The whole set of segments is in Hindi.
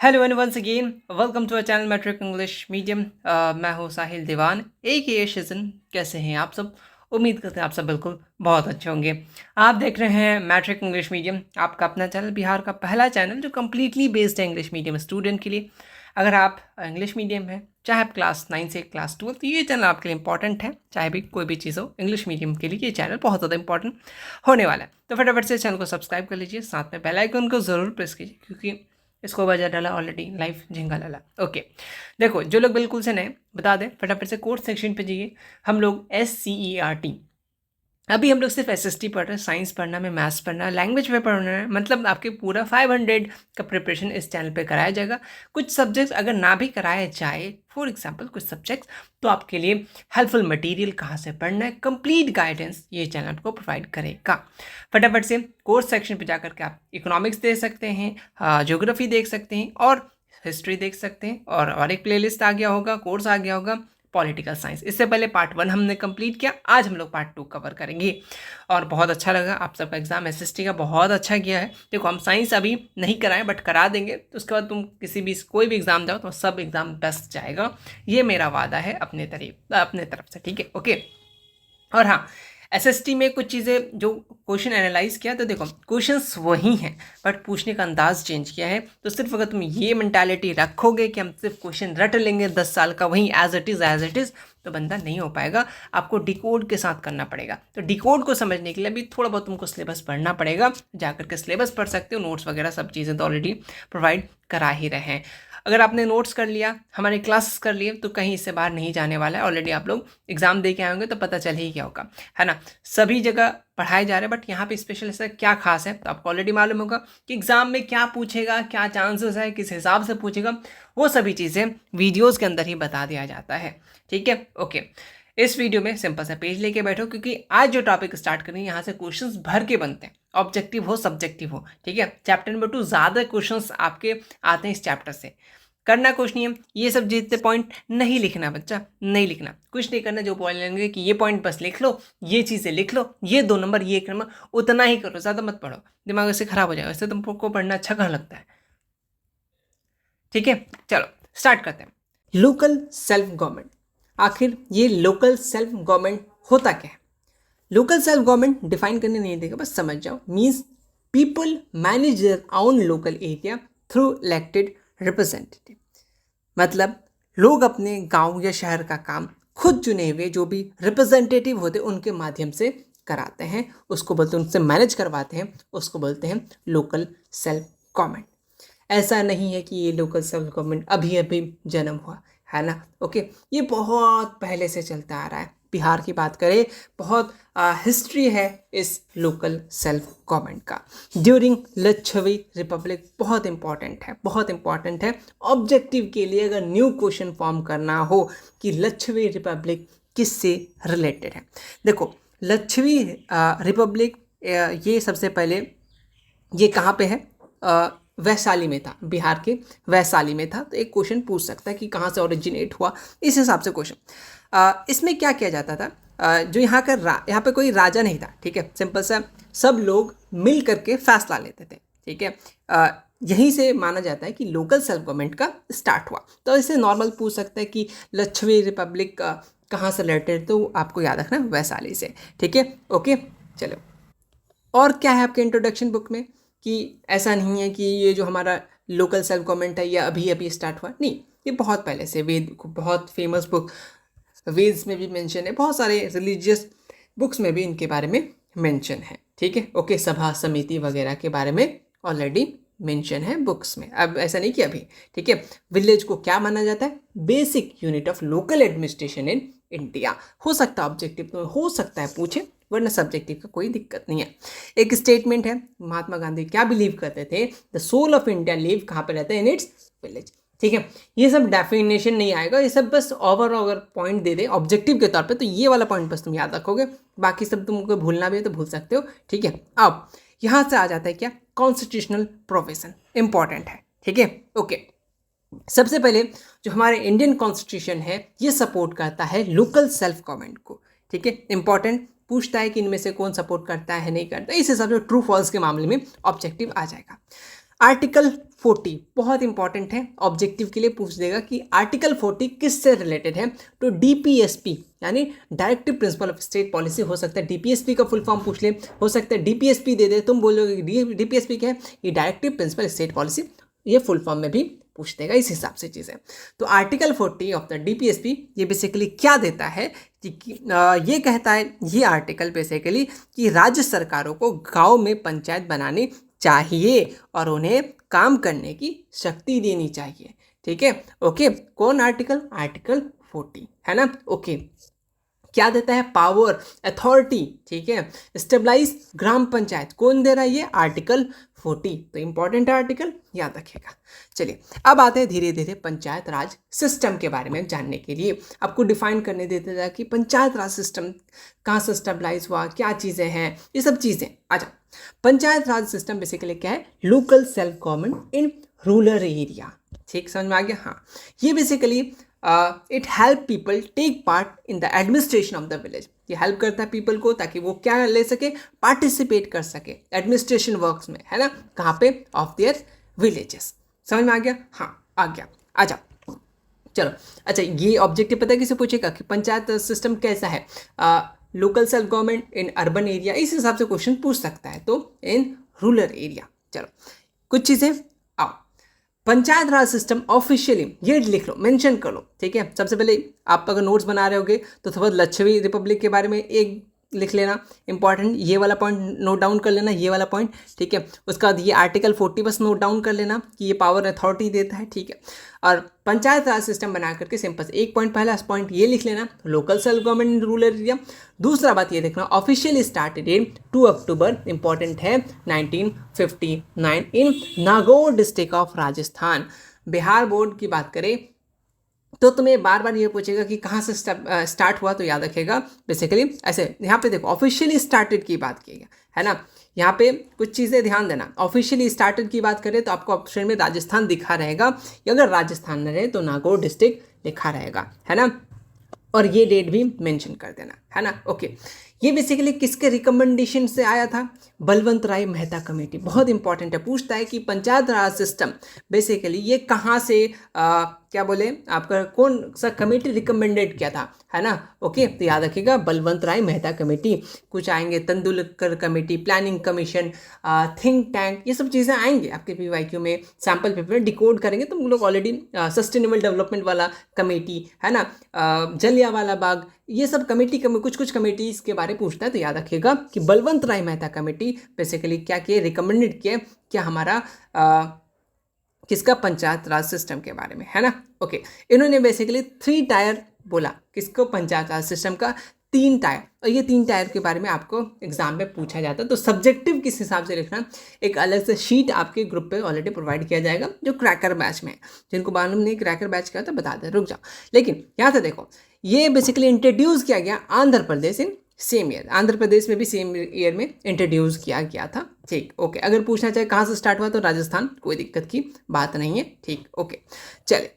Hello and once again welcome to a channel matric English medium. मैं हूँ साहिल दीवान ए शिजन। कैसे हैं आप सब? उम्मीद करते हैं आप सब बिल्कुल बहुत अच्छे होंगे। आप देख रहे हैं मैट्रिक इंग्लिश मीडियम, आपका अपना चैनल, बिहार का पहला चैनल जो कम्प्लीटली बेस्ड है इंग्लिश मीडियम स्टूडेंट के लिए। अगर आप इंग्लिश मीडियम है, चाहे आप क्लास 9 से क्लास 12, तो ये चैनल आपके लिए इंपॉर्टेंट है। चाहे भी कोई भी चीज़ हो, इंग्लिश मीडियम के लिए ये चैनल बहुत ज़्यादा इंपॉर्टेंट होने वाला है। तो फटाफट से चैनल को सब्सक्राइब कर लीजिए, साथ में बेल आइकन को ज़रूर प्रेस कीजिए, क्योंकि इसको बजा डाला ऑलरेडी लाइव झिंगा लाला। ओके, देखो जो लोग बिल्कुल से नए, बता दें फटाफट से कोर्स सेक्शन पे जाइए। हम लोग SCERT, अभी हम लोग सिर्फ SST पढ़ रहे हैं। साइंस पढ़ना है, मैथ्स पढ़ना है, लैंग्वेज पे पढ़ना है, मतलब आपके पूरा 500 का प्रिपरेशन इस चैनल पे कराया जाएगा। कुछ सब्जेक्ट्स अगर ना भी कराया जाए, फॉर एग्जांपल कुछ सब्जेक्ट्स, तो आपके लिए हेल्पफुल मटेरियल कहाँ से पढ़ना है, कंप्लीट गाइडेंस ये चैनल आपको प्रोवाइड करेगा। फटाफट से कोर्स सेक्शन पे जाकर के आप इकोनॉमिक्स देख सकते हैं, ज्योग्राफी देख सकते हैं, और हिस्ट्री देख सकते हैं, और एक प्लेलिस्ट आ गया होगा, कोर्स आ गया होगा पॉलिटिकल साइंस। इससे पहले पार्ट 1 हमने कंप्लीट किया, आज हम लोग पार्ट 2 कवर करेंगे। और बहुत अच्छा लगा, आप सबका एग्जाम SST का बहुत अच्छा गया है। देखो हम साइंस अभी नहीं कराएं, बट करा देंगे, तो उसके बाद तुम किसी भी कोई भी एग्जाम जाओ तो सब एग्जाम बेस्ट जाएगा। ये मेरा वादा है अपने तरफ से, ठीक है? ओके। और हाँ, SST में कुछ चीज़ें जो क्वेश्चन एनालाइज किया, तो देखो क्वेश्चंस वही हैं, बट पूछने का अंदाज चेंज किया है। तो सिर्फ अगर तुम ये मेंटालिटी रखोगे कि हम सिर्फ क्वेश्चन रट लेंगे 10 साल का वही एज इट इज़, तो बंदा नहीं हो पाएगा। आपको डिकोड के साथ करना पड़ेगा। तो डिकोड को समझने के लिए भी थोड़ा बहुत तुमको सिलेबस पढ़ना पड़ेगा। जाकर के सिलेबस पढ़ सकते हो, नोट्स वगैरह सब चीज़ें तो ऑलरेडी प्रोवाइड करा ही रहे हैं। अगर आपने नोट्स कर लिया, हमारे क्लासेस कर लिए, तो कहीं इससे बाहर नहीं जाने वाला है। ऑलरेडी आप लोग एग्जाम दे के आए होंगे तो पता चल ही क्या होगा, है ना? सभी जगह पढ़ाए जा रहे हैं, बट यहाँ पे स्पेशल ऐसा क्या खास है, तो आपको ऑलरेडी मालूम होगा कि एग्जाम में क्या पूछेगा, क्या चांसेस है, किस हिसाब से पूछेगा, वो सभी चीज़ें वीडियोज़ के अंदर ही बता दिया जाता है। ठीक है, ओके। इस वीडियो में सिंपल सा पेज लेके बैठो, क्योंकि आज जो टॉपिक स्टार्ट करेंगे यहाँ से क्वेश्चंस भर के बनते हैं, ऑब्जेक्टिव हो सब्जेक्टिव हो। ठीक है, चैप्टर नंबर 2 ज़्यादा क्वेश्चंस आपके आते हैं इस चैप्टर से। करना कुछ नहीं है, ये सब जितने पॉइंट नहीं लिखना बच्चा, नहीं लिखना, कुछ नहीं करना। जो पॉइंट लेंगे कि ये पॉइंट बस लिख लो, ये चीज़ें लिख लो, ये 2 नंबर, ये एक नंबर, उतना ही करो, ज़्यादा मत पढ़ो, दिमाग ऐसे खराब हो जाएगा। वैसे तुमको पढ़ना अच्छा कहाँ लगता है? ठीक है, चलो स्टार्ट करते हैं। लोकल सेल्फ गवर्नमेंट, आखिर ये लोकल सेल्फ गवर्नमेंट होता क्या है? लोकल सेल्फ गवर्नमेंट डिफाइन करने नहीं देगा, बस समझ जाओ। Means people manage their own local area through elected representative. मतलब लोग अपने गांव या शहर का काम खुद चुने हुए जो भी रिप्रेजेंटेटिव होते हैं उनके माध्यम से कराते हैं, उसको बोलते हैं, उनसे मैनेज करवाते हैं, उसको बोलते हैं लोकल सेल्फ गवर्नमेंट। ऐसा नहीं है कि ये लोकल सेल्फ गवर्नमेंट अभी अभी जन्म हुआ, है ना? ओके, ये बहुत पहले से चलता आ रहा है। बिहार की बात करें, बहुत हिस्ट्री है इस लोकल सेल्फ गवर्नमेंट का। ड्यूरिंग लच्छवी रिपब्लिक, बहुत इंपॉर्टेंट है, बहुत इंपॉर्टेंट है ऑब्जेक्टिव के लिए। अगर न्यू क्वेश्चन फॉर्म करना हो कि लच्छवी रिपब्लिक किससे रिलेटेड है, देखो लच्छवी रिपब्लिक, ये सबसे पहले ये कहाँ पे है? वैशाली में था, बिहार के वैशाली में था। तो एक क्वेश्चन पूछ सकता है कि कहाँ से ओरिजिनेट हुआ, इस हिसाब से क्वेश्चन। इसमें क्या किया जाता था? जो यहाँ का यहाँ पे कोई राजा नहीं था, ठीक है, सिंपल सा सब लोग मिल करके फैसला लेते थे। ठीक है, यहीं से माना जाता है कि लोकल सेल्फ गवर्नमेंट का स्टार्ट हुआ। तो इसे नॉर्मल पूछ सकता है कि लच्छवी रिपब्लिक कहाँ से रिलेटेड, तो आपको याद रखना वैशाली से। ठीक है, ओके, चलो। और क्या है आपके इंट्रोडक्शन बुक में कि ऐसा नहीं है कि ये जो हमारा लोकल सेल्फ गवर्नमेंट है ये अभी अभी स्टार्ट हुआ, नहीं, ये बहुत पहले से, वेद बहुत फेमस बुक, वेद्स में भी मेंशन है, बहुत सारे रिलीजियस बुक्स में भी इनके बारे में मेंशन है। ठीक है, ओके, सभा समिति वगैरह के बारे में ऑलरेडी मेंशन है बुक्स में, अब ऐसा नहीं कि अभी। ठीक है, विलेज को क्या माना जाता है? Basic unit of local administration in India. हो सकता है ऑब्जेक्टिव तो हो सकता है पूछे, वरना सब्जेक्टिव का कोई दिक्कत नहीं है। एक स्टेटमेंट है, महात्मा गांधी क्या बिलीव करते थे? The soul of India live कहाँ पे रहता है? In its village. ठीक है, ये सब डेफिनेशन नहीं आएगा, ये सब बस ओवर अगर पॉइंट दे दे ऑब्जेक्टिव के तौर पे, तो ये वाला पॉइंट बस तुम याद रखोगे, बाकी सब तुमको भूलना भी है तो भूल सकते हो। ठीक है, अब यहाँ से आ जाता है क्या? कॉन्स्टिट्यूशनल प्रोविजन इंपॉर्टेंट है। ठीक है, ओके। सबसे पहले जो हमारे इंडियन कॉन्स्टिट्यूशन है ये सपोर्ट करता है लोकल सेल्फ गवर्नमेंट को। ठीक है, इंपॉर्टेंट, पूछता है कि इनमें से कौन सपोर्ट करता है नहीं करता, इस हिसाब से ट्रू फॉल्स के मामले में ऑब्जेक्टिव आ जाएगा। आर्टिकल 40 बहुत इंपॉर्टेंट है, ऑब्जेक्टिव के लिए पूछ देगा कि आर्टिकल 40 किससे रिलेटेड है। तो डीपीएसपी यानी directive principle of state policy हो सकता है, डीपीएसपी का फुल फॉर्म पूछ ले, हो सकता है डीपीएसपी दे दे, तुम बोलोगे डीपीएसपी क्या है, ये डायरेक्टिव प्रिंसिपल स्टेट पॉलिसी, ये फुल फॉर्म में भी पूछ देगा इस हिसाब से चीज़ें। तो आर्टिकल 40 ऑफ द डीपीएसपी ये बेसिकली क्या देता है कि ये कहता है ये आर्टिकल बेसिकली कि राज्य सरकारों को गांव में पंचायत बनानी चाहिए और उन्हें काम करने की शक्ति देनी चाहिए। ठीक है, ओके। कौन आर्टिकल? आर्टिकल 40 है ना, ओके। क्या देता है? पावर, अथॉरिटी, ठीक है, स्टेबलाइज ग्राम पंचायत, कौन दे रहा है? ये आर्टिकल 40। तो इंपॉर्टेंट आर्टिकल, याद रखिएगा। चलिए अब आते हैं धीरे धीरे पंचायत राज सिस्टम के बारे में जानने के लिए। आपको डिफाइन करने देते था कि पंचायत राज सिस्टम कहाँ से स्टेबलाइज हुआ, क्या चीज़ें हैं, ये सब चीज़ें। अच्छा, पंचायत राज सिस्टम बेसिकली क्या है? Local self government in rural area. ठीक, समझ में आ गया? हाँ, ये basically it help people take part in the administration of the village. ये हेल्प करता है पीपल को ताकि वो क्या ले सके? पार्टिसिपेट कर सके एडमिनिस्ट्रेशन वर्क्स में, है ना, कहाँ पे? Of their villages. समझ में आ गया? हाँ, आ गया। आ जाओ, चलो। अच्छा, ये ऑब्जेक्टिव पता है किसे पूछेगा कि पंचायत सिस्टम कैसा है? Local self government in urban area, इस हिसाब से क्वेश्चन पूछ सकता है, तो इन रूरल एरिया। चलो कुछ चीज़ें, आओ। पंचायत राज सिस्टम ऑफिशियली, ये लिख लो, मेंशन कर लो, ठीक है। सबसे पहले आप अगर नोट्स बना रहे होगे तो थोड़ा लक्षद्वीप रिपब्लिक के बारे में एक लिख लेना, इंपॉर्टेंट, ये वाला पॉइंट नोट डाउन कर लेना, ये वाला पॉइंट, ठीक है। उसका बाद ये आर्टिकल 40 बस नोट डाउन कर लेना कि ये पावर अथॉरिटी देता है, ठीक है। और पंचायत राज सिस्टम बना करके सिंपल एक पॉइंट, पहला पॉइंट ये लिख लेना, local self government in rural area. दूसरा बात ये देखना, officially started in 2 October, important है, 1959 in Nagaur district of Rajasthan. Bihar board की बात करें तो तुम्हें बार बार ये पूछेगा कि कहाँ से स्टार्ट हुआ, तो याद रखेगा बेसिकली ऐसे। यहाँ पे देखो ऑफिशियली स्टार्टेड की बात की है ना, यहाँ पे कुछ चीज़ें ध्यान देना। ऑफिशियली स्टार्टेड की बात करें तो आपको ऑप्शन में राजस्थान दिखा रहेगा, या अगर राजस्थान में रहे तो नागौर डिस्ट्रिक्ट लिखा रहेगा, है ना। और ये डेट भी मेंशन कर देना, है ना, ओके। ये बेसिकली किसके रिकमेंडेशन से आया था? बलवंत राय मेहता कमेटी। बहुत इंपॉर्टेंट है, पूछता है कि पंचायत राज सिस्टम बेसिकली ये कहाँ से क्या बोले आपका कौन सा कमेटी रिकमेंडेड किया था, है ना, ओके। तो याद रखिएगा बलवंत राय मेहता कमेटी। कुछ आएंगे Tendulkar committee, planning commission, think tank, ये सब चीज़ें आएंगे आपके पीवाईक्यू में, सैम्पल पेपर में डिकोड करेंगे तो हम लोग ऑलरेडी। सस्टेनेबल डेवलपमेंट वाला कमेटी, है ना, जलियांवाला बाग, ये सब कमेटी कुछ कमेटीज़ के बारे में पूछता है। तो याद रखिएगा कि बलवंत राय मेहता कमेटी बेसिकली क्या किए? रिकमेंडेड किए क्या हमारा किसका? पंचायत राज सिस्टम के बारे में, है ना, ओके। इन्होंने बेसिकली 3 टायर बोला, किसको? पंचायत राज सिस्टम का 3 टायर। और ये 3 टायर के बारे में आपको एग्जाम में पूछा जाता है, तो सब्जेक्टिव किस हिसाब से लिखना, एक अलग से शीट आपके ग्रुप पे ऑलरेडी प्रोवाइड किया जाएगा, जो क्रैकर बैच में है। जिनको मालूम नहीं क्रैकर बैच क्या था बता दे, रुक जाओ। लेकिन यहाँ से देखो, ये बेसिकली इंट्रोड्यूस किया गया Andhra Pradesh in same year. Andhra Pradesh में भी सेम ईयर में इंट्रोड्यूस किया गया था, ठीक, ओके। अगर पूछना चाहे कहाँ से स्टार्ट हुआ तो राजस्थान, कोई दिक्कत की बात नहीं है, ठीक, ओके। चले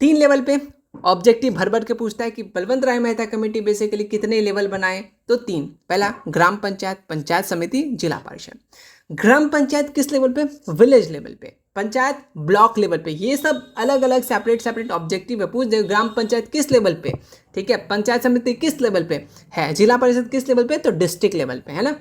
3 लेवल पे ऑब्जेक्टिव भर भर के पूछता है कि बलवंत राय मेहता कमेटी बेसिकली कितने लेवल बनाए? तो 3। पहला ग्राम पंचायत, पंचायत समिति, जिला परिषद। ग्राम पंचायत किस लेवल पे? विलेज लेवल पे। पंचायत ब्लॉक लेवल पे। ये सब अलग अलग सेपरेट ऑब्जेक्टिव है, पूछ दे। ग्राम पंचायत किस लेवल पे, ठीक है, पंचायत समिति किस लेवल पे है, जिला परिषद किस लेवल पे, तो डिस्ट्रिक्ट लेवल पे, है ना।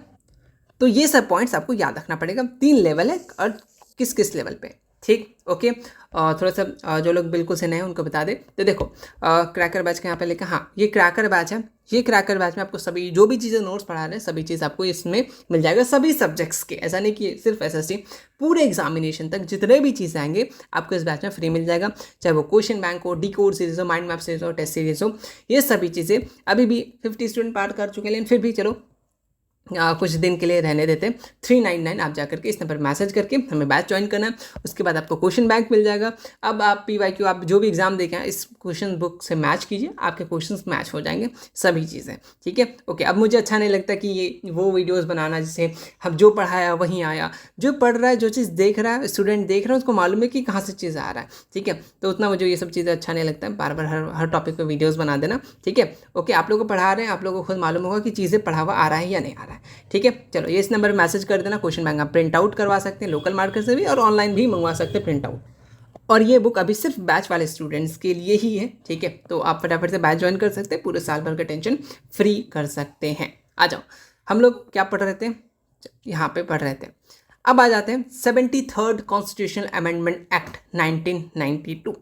तो ये सब पॉइंट्स आपको याद रखना पड़ेगा। 3 लेवल है और किस किस लेवल पे, ठीक, ओके। थोड़ा सा जो लोग बिल्कुल से नए हैं उनको बता दें। तो देखो क्रैकर बैच के यहाँ पे लेकर, हाँ ये क्रैकर बैच है। ये क्रैकर बैच में आपको सभी जो भी चीज़ें नोट्स पढ़ा रहे हैं सभी चीज़ आपको इसमें मिल जाएगा, सभी सब्जेक्ट्स के। ऐसा नहीं कि सिर्फ एसएसटी, पूरे एग्जामिनेशन तक जितने भी चीज़ें आएंगे आपको इस बैच में फ्री मिल जाएगा। चाहे वो क्वेश्चन बैंक हो, डिकोड सीरीज हो, माइंड मैप सीरीज हो, टेस्ट सीरीज हो, ये सभी चीज़ें अभी भी 50 स्टूडेंट पार कर चुके हैं, लेकिन फिर भी चलो कुछ दिन के लिए रहने देते हैं। 399 आप जाकर के इस नंबर मैसेज करके हमें बैच ज्वाइन करना है। उसके बाद आपको क्वेश्चन बैंक मिल जाएगा। अब आप पीवाईक्यू आप जो भी एग्जाम देखें इस क्वेश्चन बुक से मैच कीजिए, आपके क्वेश्चंस मैच हो जाएंगे सभी चीज़ें, ठीक है, ओके। अब मुझे अच्छा नहीं लगता कि ये वो वीडियोज़ बनाना जिसे हम जो पढ़ाया वहीं आया। जो पढ़ रहा है, जो चीज़ देख रहा है, स्टूडेंट देख रहा है, उसको मालूम है कि कहाँ से चीज़ आ रहा है, ठीक है। तो उतना मुझे ये सब चीज़ें अच्छा नहीं लगता है, बार बार हर टॉपिक पर वीडियोज़ बना देना, ठीक है, ओके। आप लोग को पढ़ा रहे हैं, आप लोगों को खुद मालूम होगा कि चीज़ें पढ़ा हुआ आ रहा है या नहीं आ रहा है। रहा है। ठीक है, चलो ये इस नंबर पर मैसेज कर देना। क्वेश्चन बैंक आप प्रिंट आउट करवा सकते हैं लोकल मार्केट से भी, और ऑनलाइन भी मंगवा सकते हैं प्रिंट आउट। और ये बुक अभी सिर्फ बैच वाले स्टूडेंट्स के लिए ही है। ठीक है, तो आप फटाफट से बैच ज्वाइन कर सकते हैं, पूरे साल भर का टेंशन फ्री कर सकते हैं। आ जाओ, हम लोग क्या पढ़ रहे थे, यहाँ पे पढ़ रहे थे। अब आ जाते हैं 73rd कॉन्स्टिट्यूशनल अमेंडमेंट एक्ट 1992।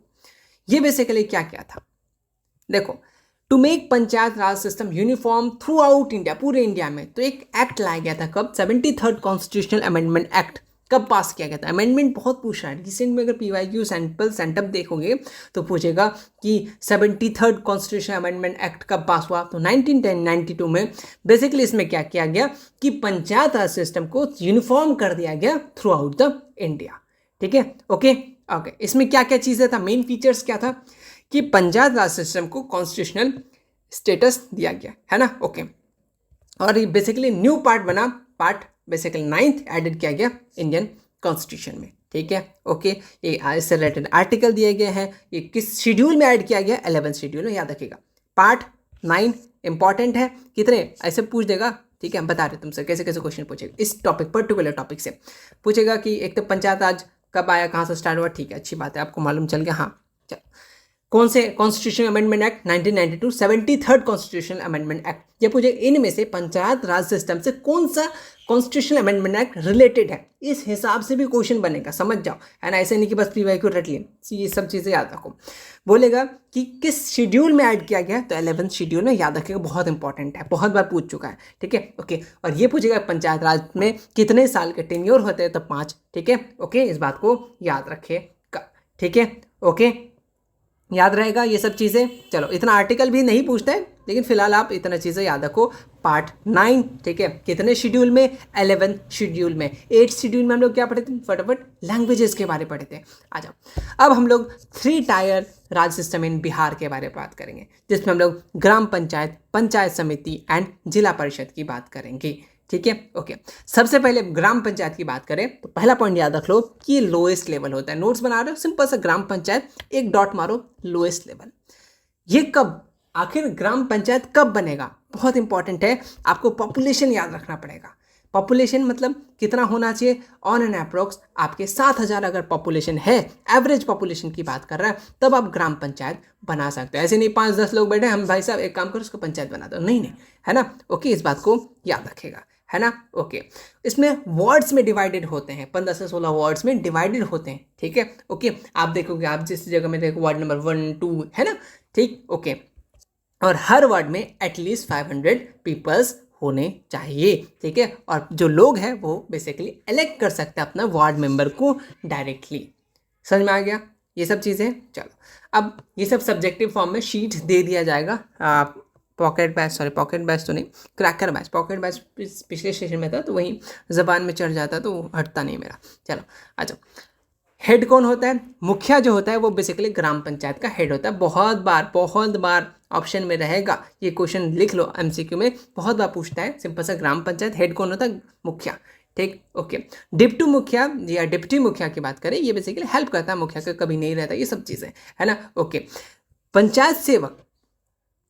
ये बेसिकली क्या क्या था, देखो, to make panchayat raj system uniform throughout India, पूरे इंडिया में। तो एक एक्ट लाया गया था, कब, 73rd कॉन्स्टिट्यूशनल अमेंडमेंट एक्ट कब पास किया गया था। अमेंडमेंट बहुत पूछ रहा है रिसेंट में, अगर पीवाईक्यू सैंपल सेंटअप देखोगे तो पूछेगा कि 73rd कॉन्स्टिट्यूशनल अमेंडमेंट एक्ट कब पास हुआ, तो 1992 में। बेसिकली इसमें क्या किया गया कि पंचायत राज सिस्टम को यूनिफॉर्म कर दिया गया थ्रू आउट द इंडिया। ठीक है, ओके ओके। इसमें क्या क्या चीज़ें था, मेन फीचर्स क्या था कि पंचायत राज सिस्टम को कॉन्स्टिट्यूशनल स्टेटस दिया गया है ना, ओके। और ये बेसिकली न्यू पार्ट बना, पार्ट बेसिकली 9th एडेड किया गया इंडियन कॉन्स्टिट्यूशन में। ठीक है, ओके। ये इससे रिलेटेड आर्टिकल दिए गए हैं, ये किस शेड्यूल में ऐड किया गया, 11th शेड्यूल में, याद रखिएगा। पार्ट 9 इंपॉर्टेंट है, कितने ऐसे पूछ देगा। ठीक है, हम बता रहे तुमसे कैसे कैसे क्वेश्चन पूछेगा इस टॉपिक, पर्टिकुलर टॉपिक से पूछेगा कि एक तो पंचायत राज कब आया, कहाँ से स्टार्ट हुआ। ठीक है, अच्छी बात है, आपको मालूम चल गया। हाँ, चलो, कौन से constitution amendment act 1992, 73rd constitution amendment act. ये पूछे इनमें से पंचायत राज सिस्टम से कौन सा कॉन्स्टिट्यूशन अमेंडमेंट एक्ट रिलेटेड है, इस हिसाब से भी क्वेश्चन बनेगा, समझ जाओ, है ना। ऐसे नहीं कि बस पीवाईक्यू रट लिए, ये सब चीज़ें याद रखो। बोलेगा कि किस शेड्यूल में ऐड किया गया, तो 11th शेड्यूल में, याद रखिएगा, बहुत इंपॉर्टेंट है, बहुत बार पूछ चुका है। ठीक है, ओके। और ये पूछेगा पंचायत राज में कितने साल के टेन्योर होते हैं, तो 5। ठीक है, ओके, इस बात को याद रखिएगा। ठीक है, ओके, याद रहेगा ये सब चीज़ें। चलो, इतना आर्टिकल भी नहीं पूछता है, लेकिन फिलहाल आप इतना चीज़ें याद रखो। पार्ट 9, ठीक है, कितने शेड्यूल में, 11th शेड्यूल में। 8th शेड्यूल में हम लोग क्या पढ़े थे, फटाफट लैंग्वेजेस के बारे में पढ़े थे। आ जाओ, अब हम लोग 3 tyre Raj system in Bihar के बारे में बात करेंगे, जिसमें हम लोग ग्राम पंचायत, पंचायत समिति एंड जिला परिषद की बात करेंगे। ठीक है, ओके। सबसे पहले ग्राम पंचायत की बात करें तो पहला पॉइंट याद रख लो कि लोएस्ट लेवल होता है। नोट्स बना रहे हो, सिंपल सा ग्राम पंचायत, एक डॉट मारो, लोएस्ट लेवल। ये कब, आखिर ग्राम पंचायत कब बनेगा, बहुत इंपॉर्टेंट है, आपको पॉपुलेशन याद रखना पड़ेगा। पॉपुलेशन मतलब कितना होना चाहिए, ऑन एन अप्रोक्स आपके 7,000 अगर पॉपुलेशन है, एवरेज पॉपुलेशन की बात कर रहा है, तब आप ग्राम पंचायत बना सकते हो। ऐसे नहीं 5-10 लोग बैठे, हम भाई साहब एक काम करो उसको पंचायत बना दो, नहीं नहीं, है ना, ओके। इस बात को याद रखेगा, है ना, ओके। इसमें वार्ड्स में डिवाइडेड होते हैं, 15 से 16 वार्ड्स में डिवाइडेड होते हैं। ठीक है, ओके। आप देखोगे, आप जिस जगह में देखो वार्ड नंबर 1, 2, है ना, ठीक, ओके। और हर वार्ड में एटलीस्ट 500 पीपल्स होने चाहिए। ठीक है, और जो लोग हैं वो बेसिकली इलेक्ट कर सकते हैं अपना वार्ड मेंबर को डायरेक्टली। समझ में आ गया ये सब चीज़ें। चलो, अब ये सब सब्जेक्टिव फॉर्म में शीट दे दिया जाएगा। पॉकेट बैच तो नहीं, क्रैकर बैच। पॉकेट बैच पिछले सेशन में था तो वही ज़बान में चढ़ जाता तो हटता नहीं मेरा। चलो, अच्छा, हेड कौन होता है, मुखिया जो होता है वो बेसिकली ग्राम पंचायत का हेड होता है। बहुत बार ऑप्शन में रहेगा, ये क्वेश्चन लिख लो, एमसीक्यू में बहुत बार पूछता है। सिंपल सा ग्राम पंचायत हेड कौन होता है, मुखिया। ठीक, ओके। डिप्टी मुखिया या डिप्टी मुखिया की बात करें, ये बेसिकली हेल्प करता है मुखिया का, कभी नहीं रहता, ये सब चीज़ें, है ना, ओके। पंचायत सेवक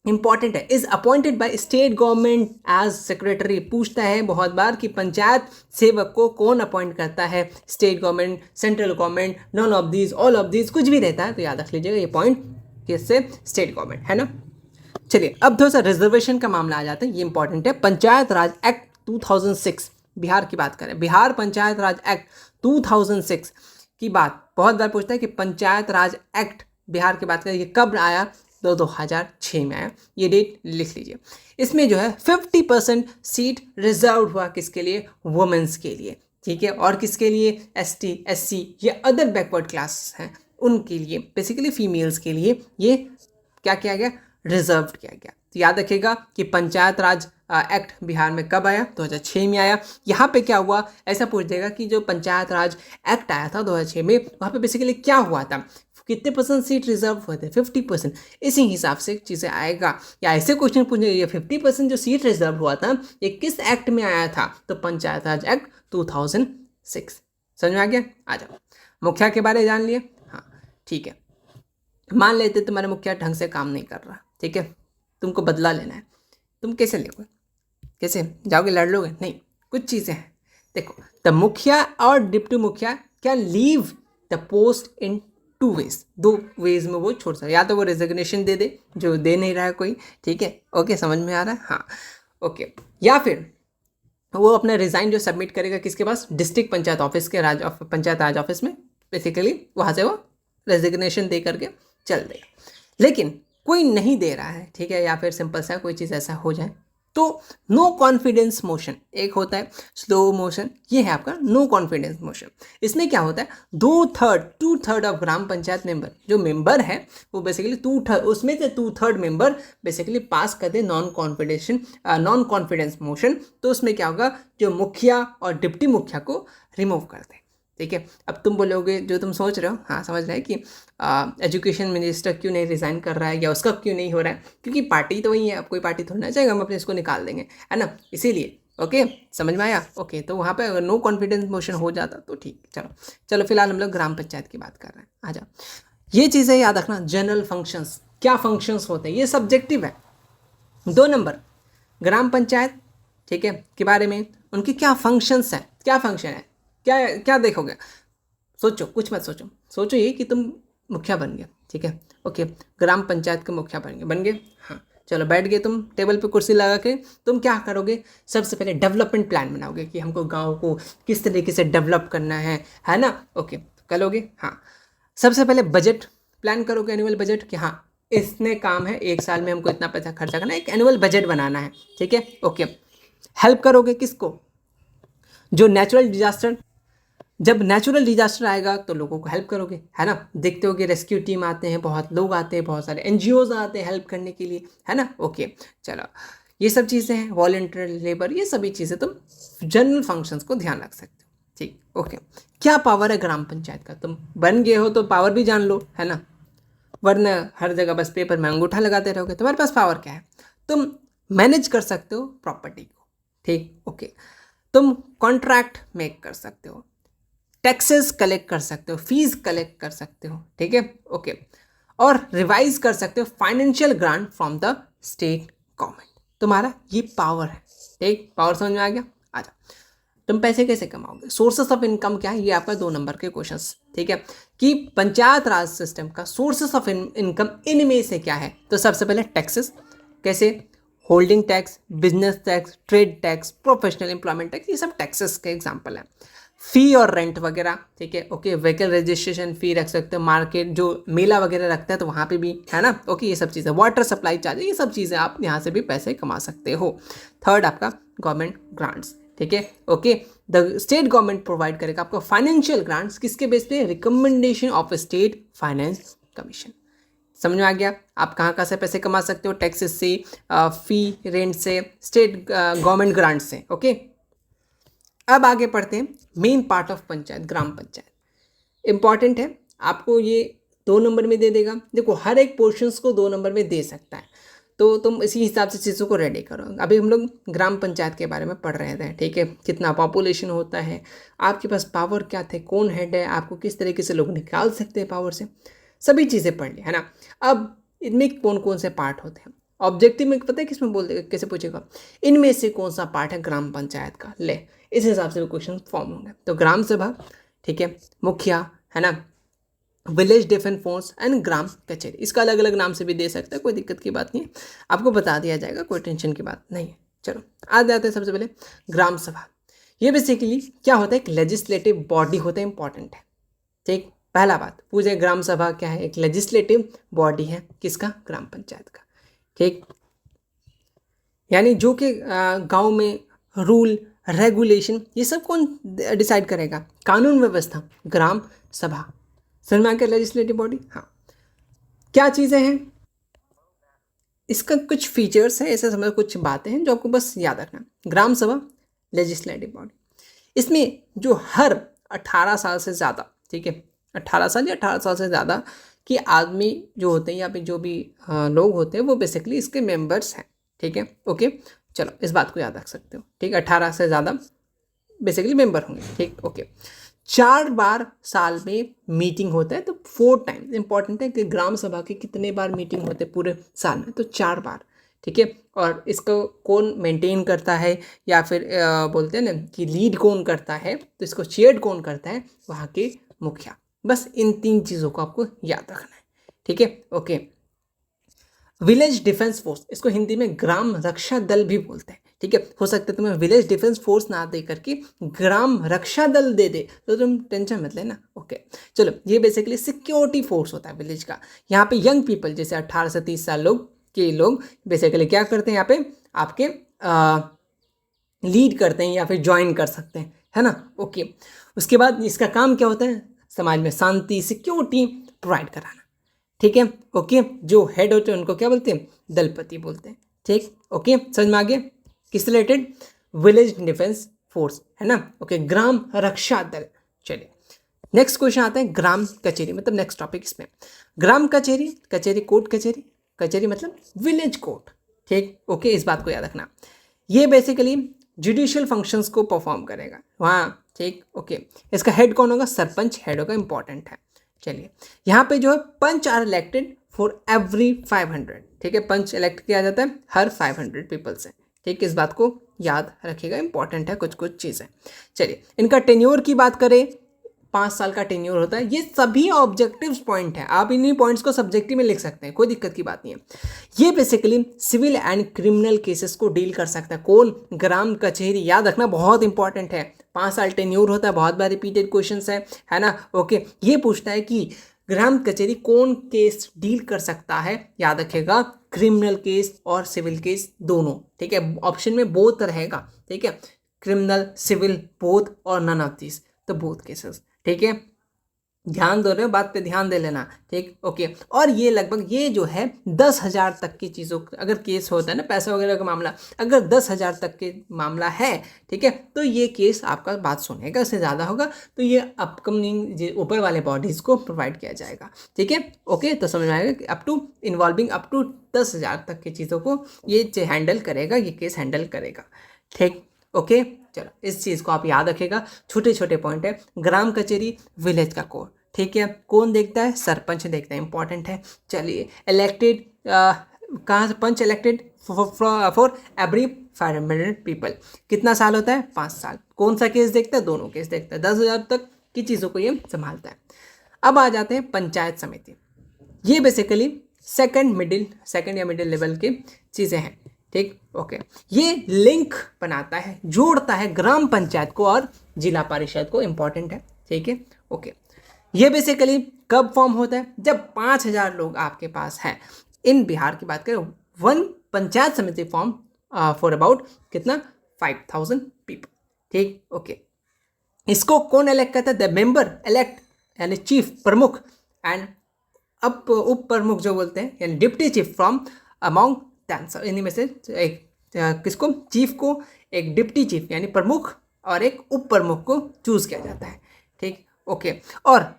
इंपॉर्टेंट है, is appointed by state government as secretary. पूछता है बहुत बार कि पंचायत सेवक को कौन अपॉइंट करता है, state government, central government, none of these, all of these, कुछ भी रहता है तो याद रख लीजिएगा ये पॉइंट, किससे, स्टेट गवर्नमेंट, है ना। चलिए, अब थोड़ा सा रिजर्वेशन का मामला आ जाता है, ये इंपॉर्टेंट है। पंचायत राज एक्ट 2006, बिहार की बात करें, बिहार पंचायत राज एक्ट 2006 की बात बहुत बार पूछता है कि पंचायत राज एक्ट बिहार की बात करें, ये कब आया, 2006 में आया, ये डेट लिख लीजिए। इसमें जो है 50% सीट रिजर्व हुआ, किसके लिए, वुमेन्स के लिए। ठीक है, और किसके लिए, ST, SC या अदर बैकवर्ड क्लास हैं उनके लिए, बेसिकली फीमेल्स के लिए ये क्या किया गया, रिजर्व किया गया। तो याद रखिएगा कि पंचायत राज एक्ट बिहार में कब आया, 2006 में आया। यहाँ पे क्या हुआ, ऐसा पूछ देगा कि जो पंचायत राज एक्ट आया था 2006 में, वहाँ पे बेसिकली क्या हुआ था, कितने % सीट रिजर्व हुए थे, 50%। इसी हिसाब से चीज़ें आएगा, या ऐसे क्वेश्चन पूछेंगे ये 50% जो सीट रिजर्व हुआ था ये किस एक्ट में आया था, तो पंचायत राज एक्ट 2006। समझ में आ गया। आ जाओ, मुखिया के बारे में जान लिए। हाँ, ठीक है, मान लेते तुम्हारे मुखिया ढंग से काम नहीं कर रहा, ठीक है, तुमको बदला लेना है, तुम कैसे लोगे, कैसे जाओगे, लड़ लोगे? नहीं, कुछ चीज़ें हैं। देखो, द मुखिया और deputy mukhiya can leave the post in 2 ways, 2 ways में वो छोड़ सकते, या तो वो रेजिग्नेशन दे दे, जो दे नहीं रहा है कोई, ठीक है, ओके, समझ में आ रहा है, हाँ, ओके, या फिर वो अपना रिज़ाइन जो सबमिट करेगा किसके पास, डिस्ट्रिक्ट पंचायत ऑफिस के पंचायत राज ऑफिस में, बेसिकली वहाँ से वो रेजिग्नेशन दे करके चल देगा। लेकिन कोई नहीं दे रहा है, ठीक है, या फिर सिंपल सा कोई चीज़ ऐसा हो जाए, तो नो कॉन्फिडेंस मोशन एक होता है, स्लो मोशन, ये है आपका नो कॉन्फिडेंस मोशन। इसमें क्या होता है, 2/3 ऑफ ग्राम पंचायत मेंबर, जो मेंबर है वो बेसिकली 2/3, उसमें से 2/3 मेंबर बेसिकली पास कर दे नॉन कॉन्फिडेंस मोशन। तो उसमें क्या होगा, जो मुखिया और डिप्टी मुखिया को रिमूव कर दे, ठीक है। अब तुम बोलोगे, जो तुम सोच रहे हो, हाँ समझ रहे हैं कि एजुकेशन मिनिस्टर क्यों नहीं रिज़ाइन कर रहा है, या उसका क्यों नहीं हो रहा है, क्योंकि पार्टी तो वही है, अब कोई पार्टी थोड़ी ना चाहेगा हम अपने इसको निकाल देंगे, है ना, इसीलिए। ओके, समझ में आया? ओके, तो वहाँ पे अगर नो कॉन्फिडेंस मोशन हो जाता तो ठीक। चलो फिलहाल हम लोग ग्राम पंचायत की बात कर रहे हैं, आ जाओ। ये चीज़ें याद रखना, जनरल फंक्शंस, क्या फंक्शंस होते हैं, ये सब्जेक्टिव है। 2 नंबर, ग्राम पंचायत, ठीक है, के बारे में, उनकी क्या फंक्शंस हैं, क्या फंक्शन है, क्या क्या देखोगे, सोचो, कुछ मत सोचो, सोचो ये कि तुम मुखिया बन गए, ठीक है, ओके, ग्राम पंचायत के मुखिया बन गए, हाँ, चलो बैठ गए तुम टेबल पे कुर्सी लगा के, तुम क्या करोगे, सबसे पहले डेवलपमेंट प्लान बनाओगे कि हमको गांव को किस तरीके से डेवलप करना है ना, ओके, करोगे, हाँ। सबसे पहले बजट प्लान करोगे, एनुअल बजट, कि हाँ इतने काम है, एक साल में हमको इतना पैसा खर्चा करना है, एक एनुअल बजट बनाना है, ठीक है, ओके। हेल्प करोगे किसको, जो नेचुरल डिजास्टर, जब नेचुरल डिजास्टर आएगा तो लोगों को हेल्प करोगे, है ना, देखते हो कि रेस्क्यू टीम आते हैं, बहुत लोग आते हैं, बहुत सारे एनजीओज आते हैं हेल्प करने के लिए, है ना, ओके, चलो ये सब चीज़ें हैं, वॉलंटियर लेबर, ये सभी चीज़ें तुम जनरल फंक्शंस को ध्यान रख सकते हो, ठीक, ओके। क्या पावर है ग्राम पंचायत का, तुम बन गए हो तो पावर भी जान लो, है ना, वरना हर जगह बस पेपर में अंगूठा लगाते रहोगे। तुम्हारे पास पावर क्या है, तुम मैनेज कर सकते हो प्रॉपर्टी को, ठीक, ओके, तुम कॉन्ट्रैक्ट मेक कर सकते हो, टैक्सेस कलेक्ट कर सकते हो, फीस कलेक्ट कर सकते हो, ठीक है, ओके, और रिवाइज कर सकते हो financial grant from the state government. तुम्हारा ये पावर है, ठीक, पावर समझ में आ गया? आजा, तुम पैसे कैसे कमाओगे, सोर्सेस ऑफ इनकम क्या है, ये आपका 2 नंबर के क्वेश्चंस, ठीक है, कि पंचायत राज सिस्टम का सोर्सेस ऑफ इनकम इनमें से क्या है। तो सबसे पहले टैक्सेस, कैसे, holding tax, business tax, trade tax, professional employment tax, ये सब टैक्सेस के एग्जाम्पल हैं। फी और रेंट वगैरह, ठीक है, ओके, व्हीकल रजिस्ट्रेशन फी रख सकते हो, मार्केट जो मेला वगैरह रखता है तो वहाँ पे भी, है ना, ओके, ये सब चीज़ें, वाटर सप्लाई चार्ज, ये सब चीज़ें आप यहाँ से भी पैसे कमा सकते हो। थर्ड आपका गवर्नमेंट ग्रांट्स, ठीक है, okay, the state government provide करेगा आपको फाइनेंशियल ग्रांट्स, किसके बेस पे, recommendation of state finance commission. समझ में आ गया, आप कहाँ से पैसे कमा सकते हो, टैक्सेस से, फी रेंट से, स्टेट गवर्नमेंट ग्रांट से, ओके। अब आगे पढ़ते हैं, main part of panchayat, gram panchayat important है, आपको ये 2 नंबर में दे देगा। देखो हर एक पोर्शंस को 2 नंबर में दे सकता है, तो तुम इसी हिसाब से चीज़ों को रेडी करो। अभी हम लोग ग्राम पंचायत के बारे में पढ़ रहे थे, ठीक है, कितना पॉपुलेशन होता है, आपके पास पावर क्या थे, कौन हेड है, आपको किस तरीके से लोग निकाल सकते हैं पावर से, सभी चीज़ें पढ़ ली, है ना। अब इनमें कौन कौन से पार्ट होते हैं, ऑब्जेक्टिव में पता है किसमें बोलते, कैसे पूछेगा, इनमें से कौन सा पार्ट है ग्राम पंचायत का, ले इस हिसाब से क्वेश्चन फॉर्म होंगे। तो ग्राम सभा, ठीक है, मुखिया, है ना, विलेज डिफेंस फोर्स एंड ग्राम कचहरी, इसका अलग अलग नाम से भी दे सकता है, कोई दिक्कत की बात नहीं है, आपको बता दिया जाएगा, कोई टेंशन की बात नहीं है। चलो आ जाते हैं सबसे पहले ग्राम सभा। ये बेसिकली क्या होता है, एक लेजिस्लेटिव बॉडी होता है, इंपॉर्टेंट है, ठीक। पहला बात पूछे, ग्राम सभा क्या है, एक लेजिस्लेटिव बॉडी है, किसका, ग्राम पंचायत का, ठीक। यानी जो कि गांव में रूल रेगुलेशन ये सब कौन डिसाइड करेगा, कानून व्यवस्था, ग्राम सभा। समझ में आ गया, लेजिस्लेटिव बॉडी, हाँ। क्या चीज़ें हैं, इसका कुछ फीचर्स है, ऐसे समझ, कुछ बातें हैं जो आपको बस याद रखना। ग्राम सभा लेजिस्लेटिव बॉडी, इसमें जो हर 18 साल से ज़्यादा, ठीक है, 18 साल या 18 साल से ज़्यादा कि आदमी जो होते हैं या फिर जो भी लोग होते हैं वो बेसिकली इसके मेंबर्स हैं, ठीक है, ओके। चलो इस बात को याद रख सकते हो, ठीक है, 18 से ज़्यादा बेसिकली मेंबर होंगे, ठीक, ओके। 4 बार साल में मीटिंग होता है, तो 4 टाइम्स इंपॉर्टेंट है कि ग्राम सभा के कितने बार मीटिंग होते हैं पूरे साल में, तो 4 बार, ठीक है। और इसको कौन मेंटेन करता है या फिर बोलते हैं ना कि लीड कौन करता है, तो इसको चेयर कौन करता है, वहाँ के मुखिया। बस इन 3 चीज़ों को आपको याद रखना है, ठीक है। ओके, विलेज डिफेंस फोर्स, इसको हिंदी में ग्राम रक्षा दल भी बोलते हैं, ठीक है। हो सकता है तुम्हें विलेज डिफेंस फोर्स ना दे करके ग्राम रक्षा दल दे दे तो तुम टेंशन मत लेना। ओके, चलो, ये बेसिकली सिक्योरिटी फोर्स होता है विलेज का। यहाँ पे यंग पीपल जैसे 18 से 30 साल लोग बेसिकली क्या करते हैं, यहाँ पे आपके लीड करते हैं या फिर ज्वाइन कर सकते हैं, है ना। ओके, उसके बाद इसका काम क्या होता है, समाज में शांति सिक्योरिटी प्रोवाइड कराना, ठीक है। ओके, जो हेड होते हैं उनको क्या बोलते हैं, दलपति बोलते हैं, ठीक। ओके, समझ में आ गया किससे रिलेटेड, विलेज डिफेंस फोर्स, है ना। ओके, ग्राम रक्षा दल। चलिए नेक्स्ट क्वेश्चन आता है ग्राम कचेरी, मतलब नेक्स्ट टॉपिक इसमें ग्राम कचेरी, कचेरी कोर्ट, कचेरी, कचेरी मतलब विलेज कोर्ट, ठीक। ओके, इस बात को याद रखना, ये बेसिकली जुडिशियल फंक्शंस को परफॉर्म करेगा वहाँ, ठीक। ओके, इसका हेड कौन होगा, सरपंच हेड होगा, इंपॉर्टेंट है। चलिए, यहाँ पे जो है पंच आर इलेक्टेड फॉर एवरी 500, ठीक है। पंच इलेक्ट किया जाता है हर 500 पीपल से, ठीक। इस बात को याद रखिएगा, इंपॉर्टेंट है कुछ चीज़ें। चलिए, इनका टेन्योर की बात करें, 5 साल का टेन्योर होता है। ये सभी ऑब्जेक्टिव्स पॉइंट है, आप इन्हीं पॉइंट्स को सब्जेक्टिव में लिख सकते हैं, कोई दिक्कत की बात नहीं है। ये basically civil and criminal cases को डील कर सकता है कौन, ग्राम कचहरी। याद रखना, बहुत इंपॉर्टेंट है, 5 साल टेन्योर होता है, बहुत बार रिपीटेड क्वेश्चन है ना। ओके, ये पूछता है कि ग्राम कचहरी कौन केस डील कर सकता है, याद रखिएगा क्रिमिनल केस और सिविल केस दोनों, ठीक है। ऑप्शन में बोथ रहेगा, ठीक है, क्रिमिनल सिविल बोथ और नन ऑफ दिस, तो बोथ केसेस, ठीक है। ध्यान दो रहे हो, बात पे ध्यान दे लेना, ठीक। ओके, और ये लगभग ये जो है 10,000 तक की चीज़ों, अगर केस होता है ना पैसा वगैरह का मामला, अगर 10,000 तक के मामला है, ठीक है, तो ये केस आपका बात सुनेगा। इससे ज़्यादा होगा तो ये अपकमिंग ऊपर वाले बॉडीज़ को प्रोवाइड किया जाएगा, ठीक है। ओके, तो समझ में आएगा कि up to involving up to 10,000 तक की चीज़ों को ये हैंडल करेगा, ये केस हैंडल करेगा, ठीक। ओके, चलो इस चीज़ को आप याद रखेगा, छोटे छोटे पॉइंट है। ग्राम कचहरी विलेज का कोड, ठीक है। कौन देखता है, सरपंच देखता है, इंपॉर्टेंट है। चलिए, इलेक्टेड कहाँ से, पंच इलेक्टेड फॉर एवरी 500 पीपल, कितना साल होता है, 5 साल। कौन सा केस देखता है, दोनों केस देखता है, 10,000 तक की चीज़ों को ये संभालता है। अब आ जाते हैं पंचायत समिति, ये बेसिकली सेकंड या मिडिल लेवल की चीज़ें हैं, ठीक। ओके, ये लिंक बनाता है, जोड़ता है ग्राम पंचायत को और जिला परिषद को, इंपॉर्टेंट है, ठीक है। ओके, ये बेसिकली कब फॉर्म होता है, जब 5,000 लोग आपके पास हैं। इन बिहार की बात करें, 1 पंचायत समिति फॉर्म फॉर अबाउट कितना, 5,000 पीपल, ठीक। ओके, इसको कौन इलेक्ट करता है, द मेंबर इलेक्ट यानी चीफ प्रमुख एंड उप प्रमुख जो बोलते हैं, यानी deputy chief from among them, इन्हीं में से एक किसको, चीफ को, एक डिप्टी चीफ यानी प्रमुख और एक उप प्रमुख को चूज किया जाता है, ठीक। ओके, और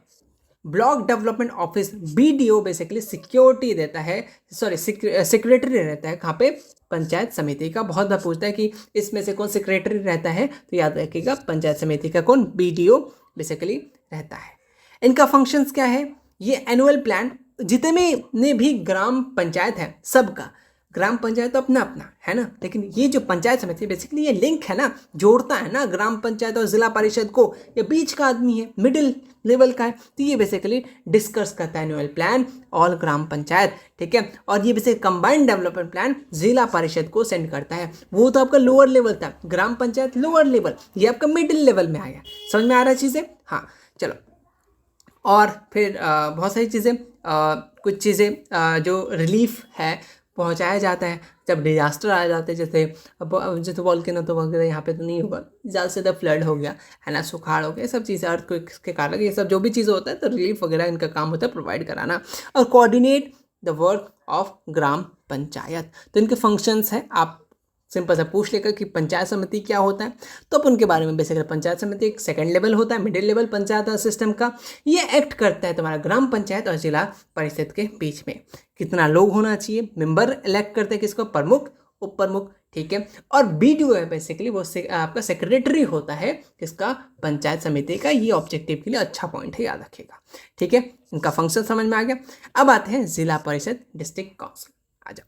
block development office BDO basically security देता है, सॉरी सेक्रेटरी रहता है कहाँ पे, पंचायत समिति का। बहुत बार पूछता है कि इसमें से कौन सेक्रेटरी रहता है, तो याद रखिएगा पंचायत समिति का कौन, BDO बेसिकली रहता है। इनका फंक्शंस क्या है, ये एनुअल प्लान, जितने भी ग्राम पंचायत है सबका, ग्राम पंचायत तो अपना अपना है ना, लेकिन ये जो पंचायत समिति बेसिकली ये लिंक है ना, जोड़ता है ना ग्राम पंचायत और जिला परिषद को। ये बीच का आदमी है, मिडिल लेवल का है, तो ये बेसिकली डिस्कस करता है एनुअल प्लान ऑल ग्राम पंचायत, ठीक है। और ये बेसिकली कंबाइंड डेवलपमेंट प्लान जिला परिषद को सेंड करता है। वो तो आपका लोअर लेवल था, ग्राम पंचायत लोअर लेवल, ये आपका मिडिल लेवल में आया। समझ में आ रहा है चीज़ें, हाँ। चलो, और फिर बहुत सारी चीज़ें, कुछ चीज़ें जो रिलीफ है पहुंचाया जाता है जब डिजास्टर आ जाते हैं, जैसे वॉल्केनो तो वगैरह यहाँ पे तो नहीं होगा, ज़्यादा से ज़्यादा फ्लड हो गया है ना, सुखाड़ हो गया, सब चीज़ें अर्थक्वेक के कारण, ये सब जो भी चीज़ होता है तो रिलीफ वगैरह इनका काम होता है प्रोवाइड कराना, और coordinate the work of gram panchayat. तो इनके फंक्शंस हैं, आप सिंपल सा पूछ लेकर कि पंचायत समिति क्या होता है, तो अपन उनके बारे में बेसिकली, पंचायत समिति एक सेकंड लेवल होता है, मिडिल लेवल पंचायत सिस्टम का। ये एक्ट करता है तुम्हारा ग्राम पंचायत और जिला परिषद के बीच में। कितना लोग होना चाहिए, मेंबर इलेक्ट करते हैं किसको, प्रमुख उप प्रमुख, ठीक है। और BDO है बेसिकली वो आपका सेक्रेटरी होता है किसका, पंचायत समिति का। ये ऑब्जेक्टिव के लिए अच्छा पॉइंट है, याद रखिएगा, ठीक है। इनका फंक्शन समझ में आ गया। अब आते हैं जिला परिषद डिस्ट्रिक्ट काउंसिल, आ जाओ।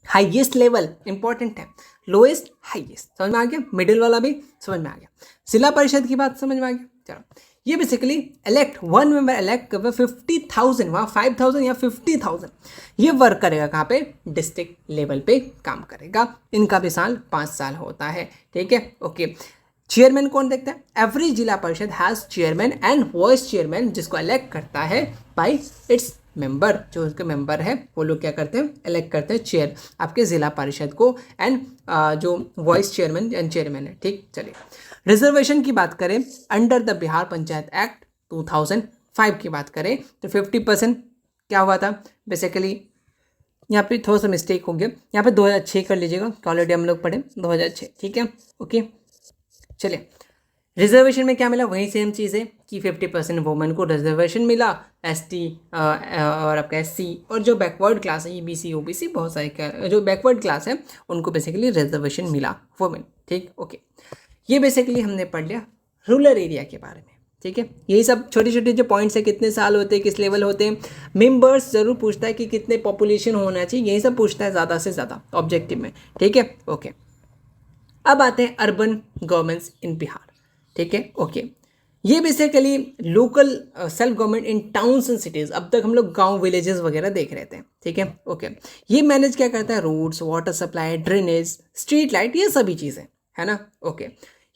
हाईएस्ट लेवल इंपॉर्टेंट है, लोएस्ट हाईएस्ट, समझ में आ गया, मिडिल वाला भी समझ में आ गया। जिला परिषद की बात समझ में आ गया। चलो, ये basically elect one member elect कर 50,000, वहाँ 5,000 या 50,000 ये वर्क करेगा कहाँ पे, डिस्ट्रिक्ट लेवल पे काम करेगा। इनका भी साल 5 साल होता है, ठीक है, ओके। चेयरमैन कौन देखता है, एवरी जिला परिषद has chairman and vice chairman, जिसको इलेक्ट करता है बाय इट्स मेंबर, जो उसके मेंबर है वो लोग क्या करते हैं, इलेक्ट करते हैं चेयर आपके जिला परिषद को, एंड जो वाइस चेयरमैन एंड चेयरमैन है, ठीक। चलिए, रिजर्वेशन की बात करें, under the Bihar panchayat act 2005 की बात करें तो 50% क्या हुआ था बेसिकली, यहाँ पे थोड़ा सा मिस्टेक हो गया, यहाँ पे 2006 कर लीजिएगा, ऑलरेडी हम लोग पढ़े 2006, ठीक है, ओके। चलिए, रिजर्वेशन में क्या मिला, वही सेम चीज़ है कि 50% वुमेन को रिजर्वेशन मिला, एसटी और आपका एससी, और जो बैकवर्ड क्लास है ईबीसी ओबीसी बहुत सारे जो बैकवर्ड क्लास है उनको बेसिकली रिजर्वेशन मिला वुमेन, ठीक, ओके। ये बेसिकली हमने पढ़ लिया रूरल एरिया के बारे में, ठीक है। यही सब छोटे छोटे जो पॉइंट्स है, कितने साल होते हैं, किस लेवल होते हैं, मेंबर्स जरूर पूछता है कि कितने पॉपुलेशन होना चाहिए, यही सब पूछता है ज़्यादा से ज़्यादा ऑब्जेक्टिव में, ठीक है, ओके। अब आते हैं अर्बन गवर्नमेंट्स इन बिहार, ठीक है, ओके। ये basically local self government in towns and cities, अब तक हम लोग गांव विलेजेस वगैरह देख रहे थे, ठीक है, ओके। ये मैनेज क्या करता है, roads, water supply, drainage, street light, ये सभी चीज़ें, है ना, ओके।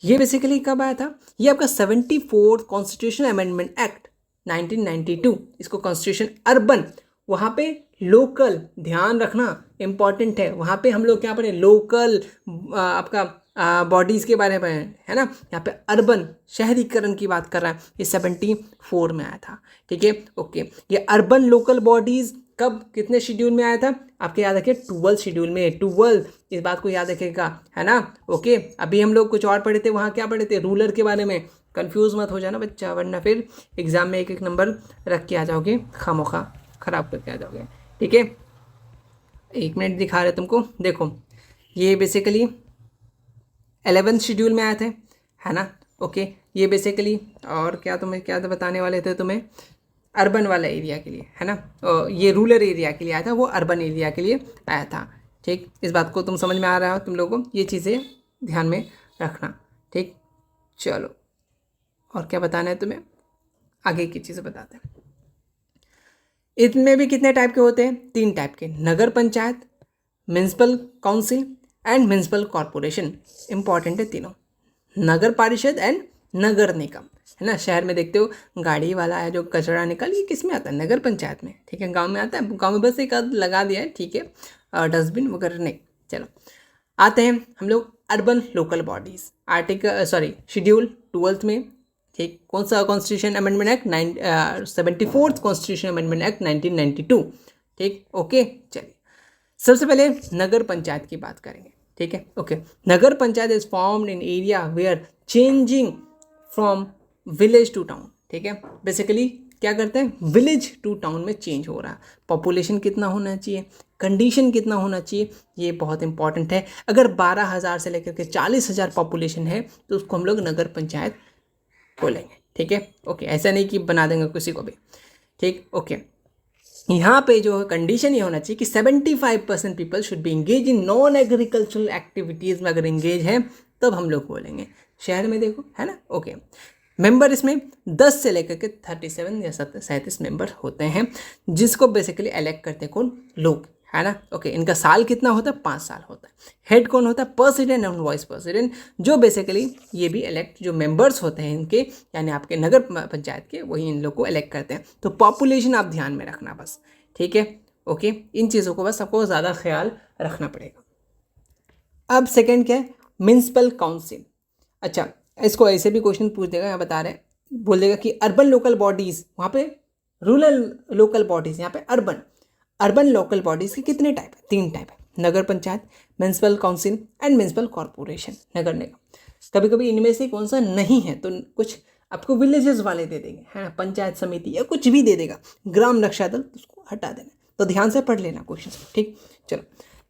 ये बेसिकली कब आया था, ये आपका 74th कॉन्स्टिट्यूशन अमेंडमेंट एक्ट 1992, इसको कॉन्स्टिट्यूशन अर्बन, वहाँ पे लोकल, ध्यान रखना इंपॉर्टेंट है, वहाँ पे हम लोग क्या पढ़े, लोकल आपका बॉडीज़ के बारे में, है ना, यहाँ पे अर्बन शहरीकरण की बात कर रहा है, ये 74 में आया था, ठीक है, ओके। ये अर्बन लोकल बॉडीज़ कब, कितने शेड्यूल में आया था, आपके याद रखिए 12 शेड्यूल में, 12, इस बात को याद रखिएगा, है ना, ओके। अभी हम लोग कुछ और पढ़े थे, वहाँ क्या पढ़े थे, रूलर के बारे में, कंफ्यूज मत हो जाना बच्चा, वरना फिर एग्जाम में एक एक नंबर रख के आ जाओगे, खामोखा ख़राब करके आ जाओगे, ठीक है। 1 मिनट दिखा रहे तुमको, देखो ये बेसिकली 11th शेड्यूल में आए थे, है ना, ओके। ये बेसिकली, और क्या तुम्हें क्या बताने वाले थे तुम्हें, अर्बन वाला एरिया के लिए, है ना, ये रूरल एरिया के लिए आया था, वो अर्बन एरिया के लिए आया था, ठीक। इस बात को तुम समझ में आ रहा हो तुम लोगों को, ये चीज़ें ध्यान में रखना, ठीक। चलो, और क्या बताना है तुम्हें, आगे की चीज़ें बताते हैं। इनमें भी कितने टाइप के होते हैं, 3 टाइप के, nagar panchayat, municipal council and municipal corporation, important है तीनों, नगर परिषद एंड नगर निगम, है ना। शहर में देखते हो गाड़ी वाला है जो कचरा निकाल, ये किस में आता है, नगर पंचायत में, ठीक है। गांव में आता है, गांव में बस एक आध लगा दिया है, ठीक है, डस्टबिन वगैरह नहीं। चलो, आते हैं हम लोग urban local bodies, schedule 12th में, ठीक। कौन सा constitution amendment act 74th constitution amendment act 1992, ठीक, ओके। चलिए, सबसे पहले नगर पंचायत की बात करेंगे, ठीक है, okay. Nagar panchayat is formed in area where changing from village to town, ठीक है। बेसिकली क्या करते हैं, विलेज टू टाउन में चेंज हो रहा है, पॉपुलेशन कितना होना चाहिए, कंडीशन कितना होना चाहिए, ये बहुत इंपॉर्टेंट है। अगर 12,000 से लेकर के 40,000 पॉपुलेशन है तो उसको हम लोग नगर पंचायत बोलेंगे, ठीक है, ओके। ऐसा नहीं कि बना देंगे किसी को भी, ठीक, ओके। यहाँ पे जो कंडीशन ये होना चाहिए कि 75% people should be engage in non agricultural activities में, अगर इंगेज है तब हम लोग बोलेंगे। शहर में देखो, है ना, ओके। मेंबर इसमें 10 से लेकर के 37 या 37 मेंबर होते हैं, जिसको बेसिकली इलेक्ट करते हैं कौन, लोग, है ना, ओके। इनका साल कितना होता है, 5 साल होता है। हेड कौन होता है, प्रेसिडेंट एंड वाइस प्रेसिडेंट, जो बेसिकली ये भी इलेक्ट, जो मेंबर्स होते हैं इनके, यानी आपके नगर पंचायत के, वही इन लोग को इलेक्ट करते हैं। तो पॉपुलेशन आप ध्यान में रखना बस, ठीक है, ओके। इन चीज़ों को बस आपको ज़्यादा ख्याल रखना पड़ेगा। अब सेकेंड क्या है, म्युनिसिपल काउंसिल। अच्छा, इसको ऐसे भी क्वेश्चन पूछ देगा, यहाँ बता रहे हैं, बोल देगा कि अर्बन लोकल बॉडीज़, वहाँ पे रूरल लोकल बॉडीज़, यहाँ पे अर्बन लोकल बॉडीज़ के कितने टाइप है, 3 टाइप है, nagar panchayat, municipal council and municipal corporation, नगर निगम। कभी कभी इनमें से कौन सा नहीं है तो कुछ आपको विलेजेस वाले दे देंगे, है ना, पंचायत समिति या कुछ भी दे देगा, ग्राम रक्षा दल, उसको हटा देना। तो ध्यान से पढ़ लेना क्वेश्चन, ठीक। चलो,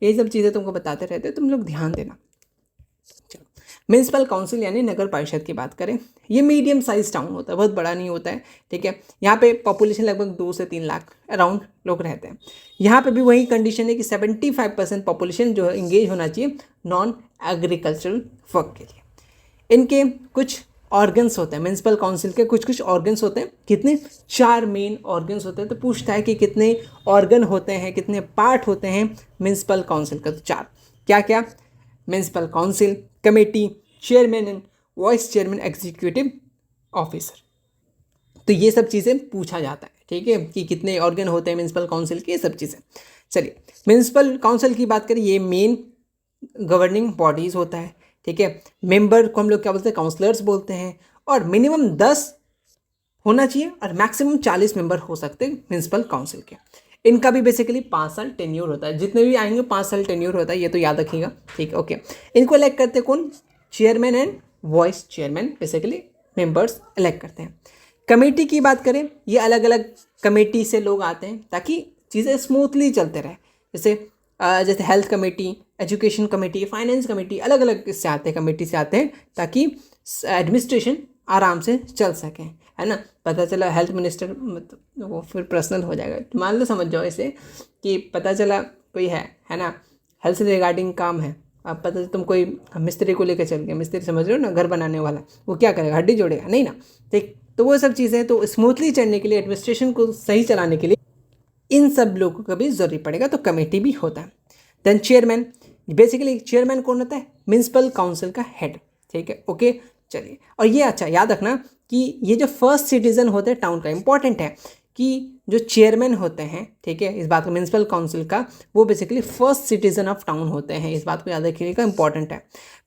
यही सब चीज़ें तुमको बताते रहते हैं, तुम लोग ध्यान देना। चलो, म्यूनसिपल काउंसिल यानी नगर परिषद की बात करें, ये मीडियम साइज टाउन होता है, बहुत बड़ा नहीं होता है, ठीक है। यहाँ पे पॉपुलेशन लगभग 2 से 3 लाख अराउंड लोग रहते हैं। यहाँ पे भी वही कंडीशन है कि 75% पॉपुलेशन जो है इंगेज होना चाहिए नॉन एग्रीकल्चरल वर्क के लिए। इनके कुछ ऑर्गन्स होते हैं, म्यूनसिपल काउंसिल के कुछ कुछ ऑर्गन्स होते हैं। कितने? 4 मेन ऑर्गन्स होते हैं। तो पूछता है कि कितने ऑर्गन होते हैं, कितने पार्ट होते हैं म्यूनसिपल काउंसिल का? तो 4। क्या क्या? Municipal council, committee, chairman and vice chairman, executive officer. तो ये सब चीज़ें पूछा जाता है, ठीक है, कि कितने ऑर्गन होते हैं म्यूनसिपल काउंसिल के, ये सब चीज़ें। चलिए, म्यूनसिपल काउंसिल की बात करें, ये मेन गवर्निंग बॉडीज़ होता है, ठीक है। मेंबर को हम लोग क्या बोलते हैं? काउंसलर्स बोलते हैं। और मिनिमम 10 होना चाहिए और मैक्सिमम 40 मेंबर हो सकते हैं म्यूनसिपल काउंसिल के। इनका भी बेसिकली 5 साल टेन्योर होता है, जितने भी आएंगे 5 साल टेन्योर होता है, ये तो याद रखिएगा, ठीक है, ओके। इनको इलेक्ट करते हैं कौन? Chairman and vice chairman, basically members elect करते हैं। कमेटी की बात करें, ये अलग अलग कमेटी से लोग आते हैं ताकि चीज़ें स्मूथली चलते रहे। जैसे health committee, education committee, finance committee, अलग अलग इससे आते हैं, कमेटी से आते हैं ताकि एडमिनिस्ट्रेशन आराम से चल सकें, है ना। पता चला हेल्थ मिनिस्टर, मतलब वो फिर पर्सनल हो जाएगा, मान लो, समझ जाओ इसे कि पता चला कोई है ना, हेल्थ से रिगार्डिंग काम है। अब पता चला तुम कोई मिस्त्री को लेकर चल गए, मिस्त्री समझ रहे हो ना, घर बनाने वाला, वो क्या करेगा? हड्डी जोड़ेगा? नहीं ना, ठीक। तो वो सब चीज़ें तो स्मूथली चलने के लिए, एडमिनिस्ट्रेशन को सही चलाने के लिए इन सब लोगों का भी ज़रूरी पड़ेगा, तो कमेटी भी होता है। देन चेयरमैन, बेसिकली चेयरमैन कौन होता है? म्यूनसिपल काउंसिल का हेड, ठीक है, ओके। चलिए, और ये अच्छा याद रखना कि ये जो फर्स्ट सिटीजन होते हैं टाउन का, इंपॉर्टेंट है कि जो चेयरमैन होते हैं, ठीक है, इस बात को, म्यूनसिपल काउंसिल का, वो basically first citizen of town होते हैं, इस बात को याद रखिएगा, इंपॉर्टेंट है।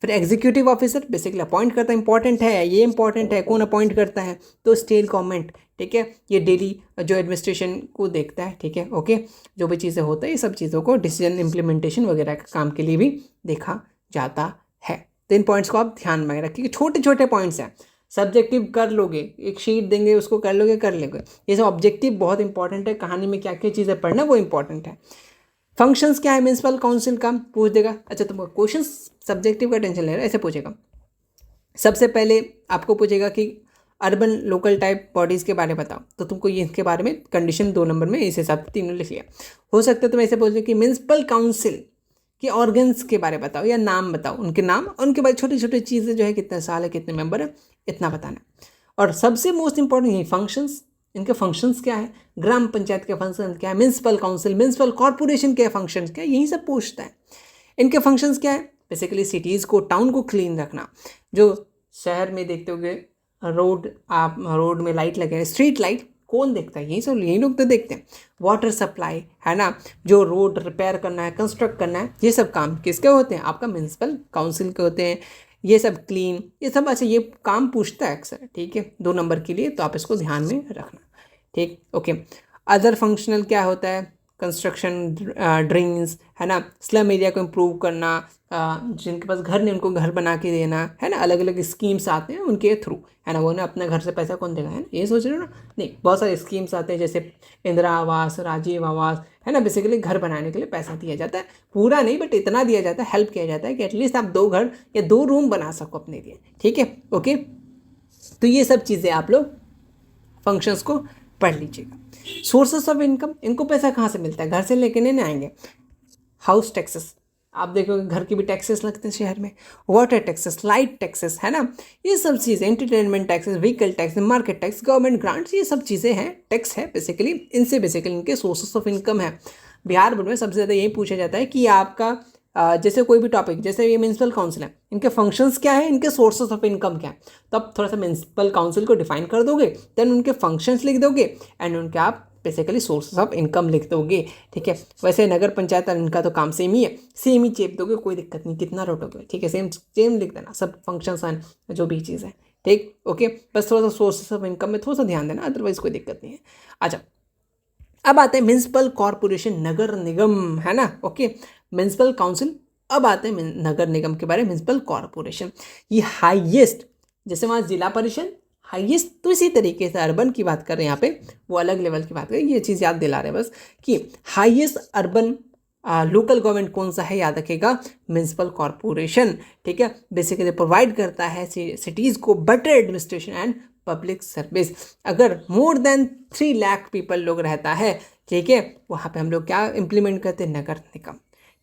फिर एग्जीक्यूटिव ऑफिसर बेसिकली अपॉइंट करता है, इंपॉर्टेंट है ये, इंपॉर्टेंट है, कौन अपॉइंट करता है? तो स्टेट गवर्नमेंट, ठीक है। ये डेली जो एडमिनिस्ट्रेशन को देखता है, ठीक है, ओके। जो भी चीज़ें होता है, ये सब चीज़ों को डिसीजन इम्प्लीमेंटेशन वगैरह का काम के लिए भी देखा जाता है। तो इन पॉइंट्स को आप ध्यान में रखिए, छोटे छोटे पॉइंट्स हैं, सब्जेक्टिव कर लोगे, एक शीट देंगे उसको कर लोगे, कर लोगे। ये सब ऑब्जेक्टिव बहुत इंपॉर्टेंट है, कहानी में क्या क्या चीज़ें पढ़ना वो इंपॉर्टेंट है। फंक्शंस क्या है म्यूनसिपल काउंसिल का? पूछ देगा। अच्छा, तुमको क्वेश्चन सब्जेक्टिव का टेंशन ले रहा है, ऐसे पूछेगा। सबसे पहले आपको पूछेगा कि अर्बन लोकल टाइप बॉडीज़ के बारे में बताओ, तो तुमको ये इसके बारे में कंडीशन 2 नंबर में इस हिसाब से तीनों लिख लिया। हो सकता है तुम ऐसे पूछो कि म्यूनसिपल काउंसिल के ऑर्गन्स के बारे में बताओ या नाम बताओ, उनके नाम, और उनके बाद छोटी छोटी चीज़ें जो है, कितने साल है, कितने मेंबर है, इतना बताना। और सबसे मोस्ट इंपॉर्टेंट ये फंक्शंस, इनके फंक्शंस क्या है, ग्राम पंचायत के फंक्शन क्या है, म्यूनसिपल काउंसिल, म्यूनसिपल कॉर्पोरेशन के फंक्शंस क्या है, यही सब पूछता है। इनके फंक्शंस क्या है? बेसिकली सिटीज़ को, टाउन को क्लीन रखना। जो शहर में देखते होगे रोड, आप रोड में लाइट लगे हैं, स्ट्रीट लाइट, कौन देखता है? यही लोग तो देखते हैं। वाटर सप्लाई, है ना, जो रोड रिपेयर करना है, कंस्ट्रक्ट करना है, ये सब काम किसके होते हैं? आपका म्यूनसिपल काउंसिल के होते हैं। ये सब क्लीन, ये सब, अच्छा, ये काम पूछता है अक्सर, ठीक है, 2 नंबर के लिए, तो आप इसको ध्यान में रखना, ठीक, ओके। अदर फंक्शनल क्या होता है? कंस्ट्रक्शन, ड्रेन्स, है ना, स्लम एरिया को इम्प्रूव करना, जिनके पास घर नहीं उनको घर बना के देना, है ना, अलग अलग स्कीम्स आते हैं उनके थ्रू, है ना, वो ना अपने घर से पैसा कौन देगा, है ना, ये सोच रहे हो ना? नहीं, बहुत सारे स्कीम्स आते हैं, जैसे इंदिरा आवास, राजीव आवास, है ना, बेसिकली घर बनाने के लिए पैसा दिया जाता है, पूरा नहीं बट इतना दिया जाता है, हेल्प किया जाता है कि एटलीस्ट आप 2 घर या 2 रूम बना सको अपने लिए, ठीक है, ओके। तो ये सब चीज़ें आप लोग फंक्शंस को पढ़ लीजिएगा। सोर्सेस ऑफ इनकम, इनको पैसा कहाँ से मिलता है? घर से लेके नहीं आएंगे। हाउस टैक्सेस, आप देखोगे घर की भी टैक्सेस लगते हैं शहर में, वाटर टैक्सेस, लाइट टैक्सेस, है ना, ये सब चीज़ें, entertainment taxes, vehicle tax, market tax, government grants, ये सब चीज़ें हैं, टैक्स है बेसिकली। इनसे बेसिकली इनके सोर्सेस ऑफ इनकम है। बिहार बोर्ड में सबसे ज़्यादा यही पूछा जाता है कि आपका जैसे कोई भी टॉपिक, जैसे ये म्यूनसिपल काउंसिल है, इनके फंक्शंस क्या है, इनके सोर्सेस ऑफ इनकम क्या है, तो आप थोड़ा सा म्यूनसिपल काउंसिल को डिफाइन कर दोगे, देन उनके फंक्शंस लिख दोगे एंड उनके आप बेसिकली सोर्सेस ऑफ इनकम लिख दोगे, ठीक है। वैसे नगर पंचायत इनका तो काम सेम ही है, सेम ही चेप दोगे, कोई दिक्कत नहीं, कितना रोटोगे, ठीक है, सेम सेम लिख देना, सब फंक्शंस हैं जो भी चीज़ है, ठीक, ओके। बस थोड़ा सा सोर्सेस ऑफ इनकम में थोड़ा सा ध्यान देना, अदरवाइज कोई दिक्कत नहीं है। अच्छा, अब आते हैं म्यूनसिपल कॉर्पोरेशन, नगर निगम, है ना, ओके। म्यूनसिपल काउंसिल, अब आते हैं नगर निगम के बारे में। म्यूनसिपल कॉर्पोरेशन ये हाईएस्ट, जैसे वहाँ जिला परिषद हाईएस्ट, तो इसी तरीके से अर्बन की बात कर रहे हैं यहाँ पे, वो अलग लेवल की बात करें, ये चीज़ याद दिला रहे हैं बस कि हाईएस्ट अर्बन लोकल गवर्नमेंट कौन सा है, याद रखिएगा म्युनिसिपल कॉरपोरेशन, ठीक है। बेसिकली प्रोवाइड करता है सिटीज़ को better administration and public service. अगर मोर देन 3 लाख पीपल लोग रहता है, ठीक है, वहाँ पे हम लोग क्या इम्प्लीमेंट करते हैं, नगर निगम,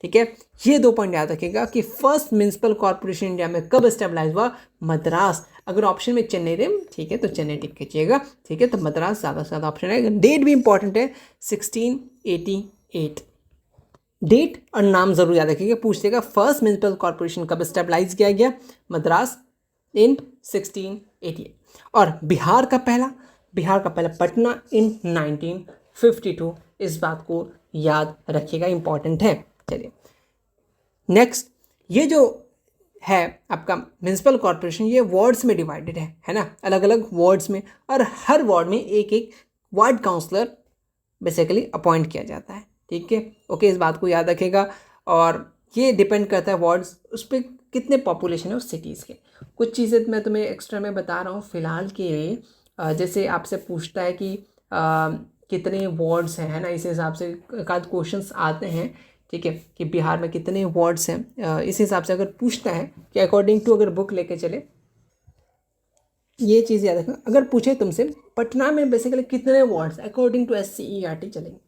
ठीक है। ये 2 पॉइंट याद रखिएगा कि फर्स्ट म्युनिसिपल कॉर्पोरेशन इंडिया में कब स्टेबलाइज हुआ, मद्रास। अगर ऑप्शन में चेन्नई रहे, ठीक है, तो चेन्नई टिक कीजिएगा, ठीक है, तो मद्रास ज़्यादा से ज़्यादा ऑप्शन है। डेट भी इंपॉर्टेंट है, 1688, डेट और नाम जरूर याद रखिएगा, पूछिएगा फर्स्ट म्युनिसिपल कॉर्पोरेशन कब स्टेबलाइज किया गया, मद्रास इन 1688। और बिहार का पहला पटना इन 1952, इस बात को याद रखिएगा, इंपॉर्टेंट है। चलिए नेक्स्ट, ये जो है आपका म्युनिसिपल कॉर्पोरेशन, ये वार्ड्स में डिवाइडेड है ना, अलग अलग वार्ड्स में, और हर वार्ड में एक एक वार्ड काउंसलर बेसिकली अपॉइंट किया जाता है, ठीक है, ओके, इस बात को याद रखेगा। और ये डिपेंड करता है वार्ड्स उस पर कितने पॉपुलेशन है उस सिटीज़ के। कुछ चीज़ें मैं तुम्हें एक्स्ट्रा में बता रहा हूँ फिलहाल के लिए, जैसे आपसे पूछता है कि कितने वार्ड्स हैं, है ना, इस हिसाब से एक आध क्वेश्चंस आते हैं, ठीक है, कि बिहार में कितने वार्ड्स हैं, इस हिसाब से अगर पूछता है कि अकॉर्डिंग टू, अगर बुक लेके चले, ये चीज़ याद रखना। अगर पूछे तुमसे पटना में बेसिकली कितने वार्ड्स अकॉर्डिंग टू SCERT चलेंगे,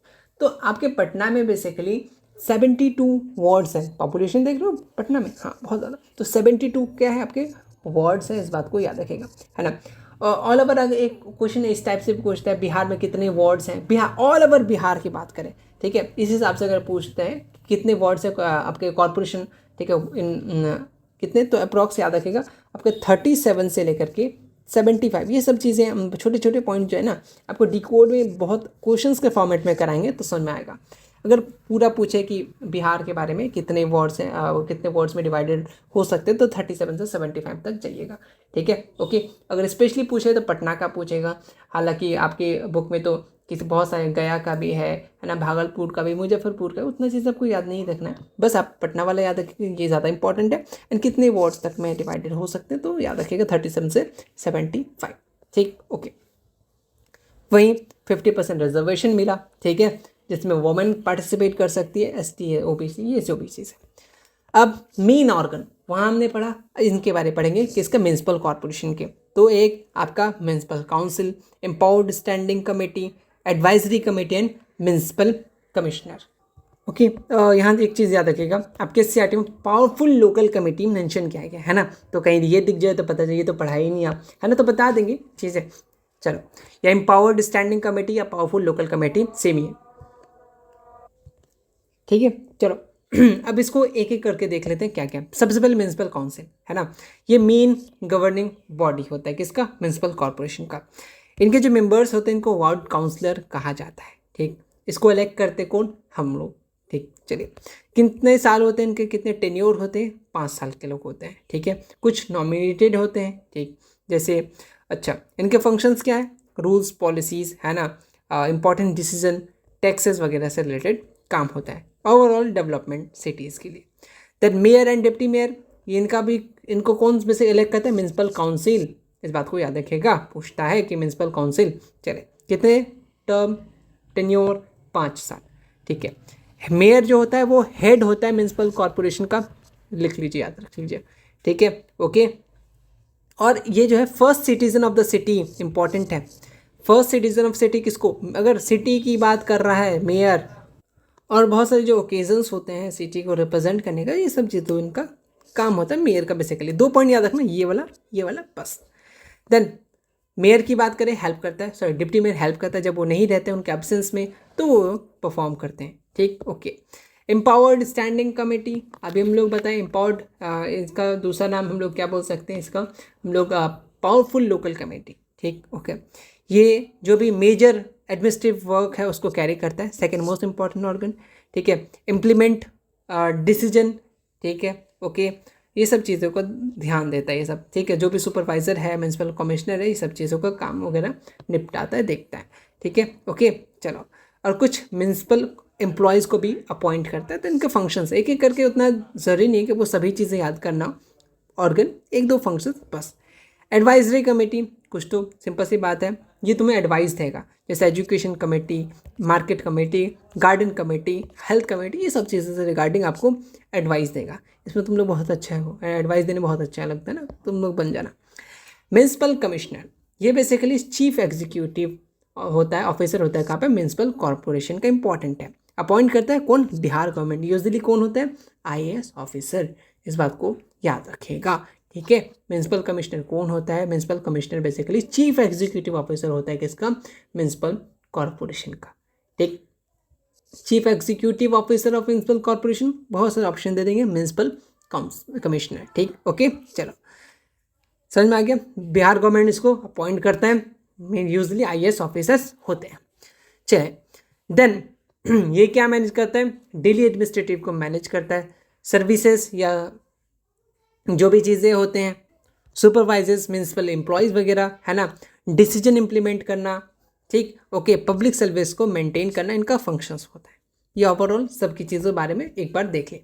तो आपके पटना में बेसिकली 72 वार्ड्स हैं। पॉपुलेशन देख रहे हो पटना में, हाँ बहुत ज़्यादा, तो 72 क्या है आपके वार्ड्स हैं, इस बात को याद रखेगा, है ना। ऑल ओवर अगर एक क्वेश्चन इस टाइप से पूछता है बिहार में कितने वार्ड्स हैं, बिहार ऑल ओवर बिहार की बात करें, ठीक है, इस हिसाब से अगर पूछते हैं कितने वार्ड्स है आपके कॉर्पोरेशन, ठीक है, कितने, तो अप्रॉक्स याद रखेगा आपके 37 से लेकर के 75, ये सब चीज़ें छोटे छोटे पॉइंट जो है ना, आपको डिकोड में बहुत क्वेश्चंस के फॉर्मेट में कराएंगे तो समझ में आएगा। अगर पूरा पूछे कि बिहार के बारे में कितने वार्ड्स हैं, कितने वार्ड्स में डिवाइडेड हो सकते हैं, तो 37 से 75 तक जाइएगा, ठीक है, ओके। अगर स्पेशली पूछे तो पटना का पूछेगा, हालांकि आपके बुक में तो किसी बहुत सारे गया का भी है ना, भागलपुर का भी, मुजफ्फरपुर का, उतना चीज़ आपको याद नहीं रखना है, बस आप पटना वाला याद रखिए, ये ज़्यादा इंपॉर्टेंट है। एंड कितने वार्ड्स तक में डिवाइडेड हो सकते हैं, तो याद रखिएगा 37 से 75, ठीक, ओके। वहीं 50% रिजर्वेशन मिला, ठीक है, जिसमें वुमेन पार्टिसिपेट कर सकती है, ST है, OBC, ये OBC से। अब मेन ऑर्गन वहाँ हमने पढ़ा, इनके बारे में पढ़ेंगे किसका, म्युनिसिपल कॉर्पोरेशन के। तो एक आपका municipal council, empowered standing committee, advisory committee and municipal commissioner, okay. यहाँ एक चीज़ याद रखिएगा, आपके CRT में पावरफुल लोकल कमेटी मेंशन किया गया है ना, तो कहीं ये दिख जाए तो पता चाहिए तो पढ़ाई नहीं आप, है ना, तो बता देंगे चीज़ें। चलो, या एम्पावर्ड स्टैंडिंग कमेटी या पावरफुल लोकल कमेटी सेम ही है, ठीक है। चलो अब इसको एक एक करके देख लेते हैं क्या क्या। सबसे पहले म्युनिसिपल काउंसिल, है ना, ये मेन गवर्निंग बॉडी होता है किसका, म्युनिसिपल कॉर्पोरेशन का। इनके जो मेंबर्स होते हैं इनको वार्ड काउंसलर कहा जाता है, ठीक। इसको इलेक्ट करते कौन, हम लोग, ठीक। चलिए, कितने साल होते हैं इनके, कितने टेन्योर होते हैं, 5 साल के लोग होते हैं, ठीक है। कुछ नॉमिनेटेड होते हैं, ठीक, जैसे अच्छा, इनके फंक्शंस क्या है, रूल्स पॉलिसीज़, है ना, इंपॉर्टेंट डिसीजन, टैक्सेस वगैरह से रिलेटेड काम होता है, ओवरऑल डेवलपमेंट सिटीज़ के लिए। Then mayor and deputy mayor, ये इनका भी, इनको कौन में से इलेक्ट करता है, म्युनिसिपल काउंसिल, इस बात को याद रखिएगा, पूछता है कि म्युनिसिपल काउंसिल, चले कितने टर्म, टेन्योर 5 साल, ठीक है। मेयर जो होता है वो हेड होता है म्युनिसिपल कॉर्पोरेशन का, लिख लीजिए, याद रख लीजिए, ठीक है, ओके। और ये जो है first citizen of the city, important है, फर्स्ट सिटीजन ऑफ सिटी किसको, अगर सिटी की बात कर रहा है मेयर, और बहुत सारे जो ओकेजन्स होते हैं सिटी को रिप्रेजेंट करने का, ये सब चीज़ों इनका काम होता है मेयर का बेसिकली। 2 पॉइंट याद रखना, ये वाला बस। देन मेयर की बात करें, हेल्प करता है, सॉरी डिप्टी मेयर हेल्प करता है जब वो नहीं रहते उनके एब्सेंस में, तो वो परफॉर्म करते हैं, ठीक, ओके। एम्पावर्ड स्टैंडिंग कमेटी, अभी हम लोग बताएं एम्पावर्ड, इसका दूसरा नाम हम लोग क्या बोल सकते हैं, इसका हम लोग पावरफुल लोकल कमेटी, ठीक, ओके। ये जो भी मेजर एडमिनिस्ट्रेटिव वर्क है उसको कैरी करता है, सेकेंड मोस्ट इंपॉर्टेंट ऑर्गन, ठीक है। इम्प्लीमेंट डिसीजन, ठीक है, ओके, ये सब चीज़ों का ध्यान देता है, ये सब, ठीक है। जो भी सुपरवाइजर है, म्युनिसिपल कमिश्नर है, ये सब चीज़ों का काम वगैरह निपटाता है, देखता है, ठीक है, ओके। चलो, और कुछ म्युनिसिपल एम्प्लॉयज़ को भी अपॉइंट करता है, तो इनके फंक्शंस एक एक करके उतना ज़रूरी नहीं है कि वो सभी चीज़ें याद करना, ऑर्गन 1-2 फंक्शंस बस। एडवाइजरी कमेटी, कुछ तो सिंपल सी बात है, ये तुम्हें एडवाइस देगा, जैसे education committee, market committee, garden committee, health committee, ये सब चीज़ों से रिगार्डिंग आपको एडवाइस देगा। इसमें तुम लोग बहुत अच्छा हो, एडवाइस देने बहुत अच्छा लगता है ना, तुम लोग बन जाना। म्यूनसिपल कमिश्नर, ये बेसिकली चीफ एग्जीक्यूटिव होता है, ऑफिसर होता है कहाँ पे, म्यूनसिपल कॉरपोरेशन का, इंपॉर्टेंट है। अपॉइंट करता है कौन, बिहार गवर्नमेंट। यूजुअली कौन होता है, आईएएस ऑफिसर, इस बात को याद रखिएगा, ठीक है। म्यूनसिपल कमिश्नर कौन होता है, municipal commissioner basically chief executive officer होता है किसका, म्यूनसिपल कॉरपोरेशन का, ठीक। Chief executive officer of municipal corporation, बहुत सारे ऑप्शन दे देंगे, म्यूनसिपल कमिश्नर, ठीक, ओके। चलो समझ में आ गया। बिहार गवर्नमेंट इसको अपॉइंट करता है, यूजली आईएएस ऑफिसर्स होते हैं। चलिए देन ये क्या मैनेज करता है, डेली एडमिनिस्ट्रेटिव को मैनेज करता है, सर्विसेज या जो भी चीज़ें होते हैं, सुपरवाइजर्स म्यूनसिपल एम्प्लॉयज़ वगैरह, है ना, डिसीजन इम्प्लीमेंट करना, ठीक, ओके, पब्लिक सर्विस को मेंटेन करना, इनका फंक्शंस होता है। ये ओवरऑल सबकी चीज़ों के बारे में एक बार देख लें।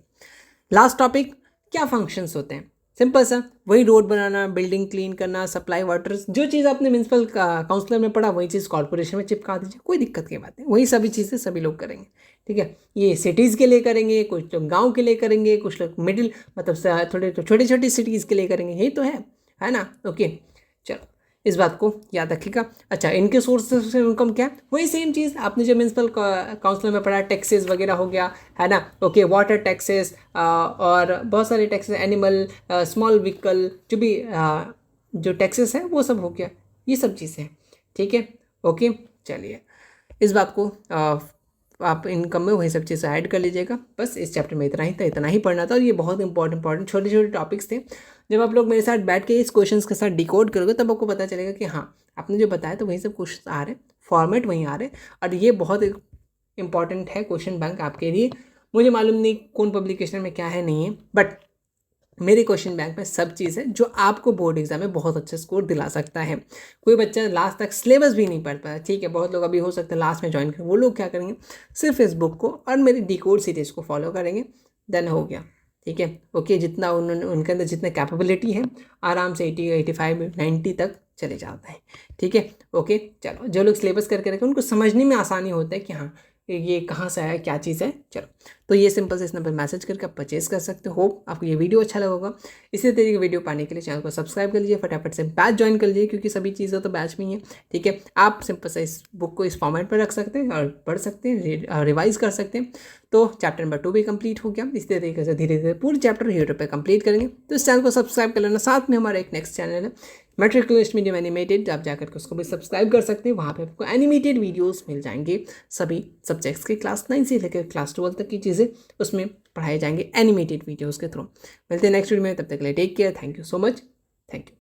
लास्ट टॉपिक, क्या फंक्शंस होते हैं, सिंपल सा, वही रोड बनाना, बिल्डिंग क्लीन करना, सप्लाई वाटर, जो चीज़ आपने म्यूनसिपल काउंसिलर में पढ़ा वही चीज़ कॉर्पोरेशन में चिपका दीजिए, कोई दिक्कत की बात नहीं, वही सभी चीज़ें सभी लोग करेंगे, ठीक है। ये सिटीज़ के लिए करेंगे, कुछ लोग गांव के लिए करेंगे, कुछ लोग मिडिल मतलब थोड़े छोटी छोटी सिटीज़ के लिए करेंगे, यही तो है ना, ओके। चलो इस बात को याद रखिएगा। अच्छा, इनके सोर्सेस से इनकम क्या है, वही सेम चीज़ आपने जो म्यूनसिपल काउंसिल में पढ़ा, टैक्सेस वगैरह हो गया, है ना, ओके, वाटर टैक्सेस और बहुत सारे टैक्सेस, एनिमल, स्मॉल व्हीकल, जो भी जो टैक्सेस है वो सब हो गया, ये सब चीज़ें हैं, ठीक है, ओके। चलिए इस बात को आप इनकम में वही सब चीज़ें ऐड कर लीजिएगा। बस इस चैप्टर में इतना ही था, इतना ही पढ़ना था, और ये बहुत इंपॉर्टेंट छोटे छोटे टॉपिक्स थे। जब आप लोग मेरे साथ बैठ के इस क्वेश्चंस के साथ डिकोड करोगे तब आपको पता चलेगा कि हाँ, आपने जो बताया तो वही सब क्वेश्चन आ रहे, फॉर्मेट वहीं आ रहे, और ये बहुत इंपॉर्टेंट है क्वेश्चन बैंक आपके लिए। मुझे मालूम नहीं कौन पब्लिकेशन में क्या है नहीं है, बट मेरे क्वेश्चन बैंक में सब चीज़ है जो आपको बोर्ड एग्जाम में बहुत अच्छे स्कोर दिला सकता है। कोई बच्चा लास्ट तक सिलेबस भी नहीं पढ़ पाया, ठीक है, बहुत लोग अभी हो सकता है लास्ट में ज्वाइन करें, वो लोग क्या करेंगे, सिर्फ इस बुक को और मेरी डिकोड सीरीज को फॉलो करेंगे, देन हो गया, ठीक है, ओके। जितना उन्होंने उनके अंदर जितने कैपेबिलिटी है, आराम से 80, 85, 90 तक चले जाता है, ठीक है, ओके। चलो जो लोग सिलेबस करके रखें उनको समझने में आसानी होता है कि हाँ ये कहाँ से आया, क्या चीज़ है। चलो तो ये सिंपल से इस नंबर मैसेज करके आप परचेज कर सकते हो। होप आपको ये वीडियो अच्छा लगा होगा। इसी तरीके की वीडियो पाने के लिए चैनल को सब्सक्राइब कर लीजिए, फटाफट से बैच ज्वाइन कर लीजिए, क्योंकि सभी चीज़ें तो बैच में ही है, ठीक है। आप सिंपल से इस बुक को इस फॉर्मेट पर रख सकते हैं और पढ़ सकते हैं, रिवाइज कर सकते हैं। तो चैप्टर नंबर 2 भी कंप्लीट हो गया। इसी तरीके से धीरे धीरे पूरे चैप्टर यूट्यूब पर कंप्लीट करेंगे। तो इस चैनल को सब्सक्राइब कर लेना। साथ में हमारा एक नेक्स्ट चैनल है मैट्रिक इंग्लिश मीडियम एनिमेटेड, आप जाकर के उसको भी सब्सक्राइब कर सकते हैं। वहाँ पे आपको एनिमेटेड वीडियोस मिल जाएंगे, सभी सब्जेक्ट्स के क्लास 9 से लेकर क्लास 12 तक की चीज़ें उसमें पढ़ाए जाएंगे एनिमेटेड वीडियोस के थ्रू। मिलते हैं नेक्स्ट वीडियो में, तब तक के लिए take care, thank you so much, thank you.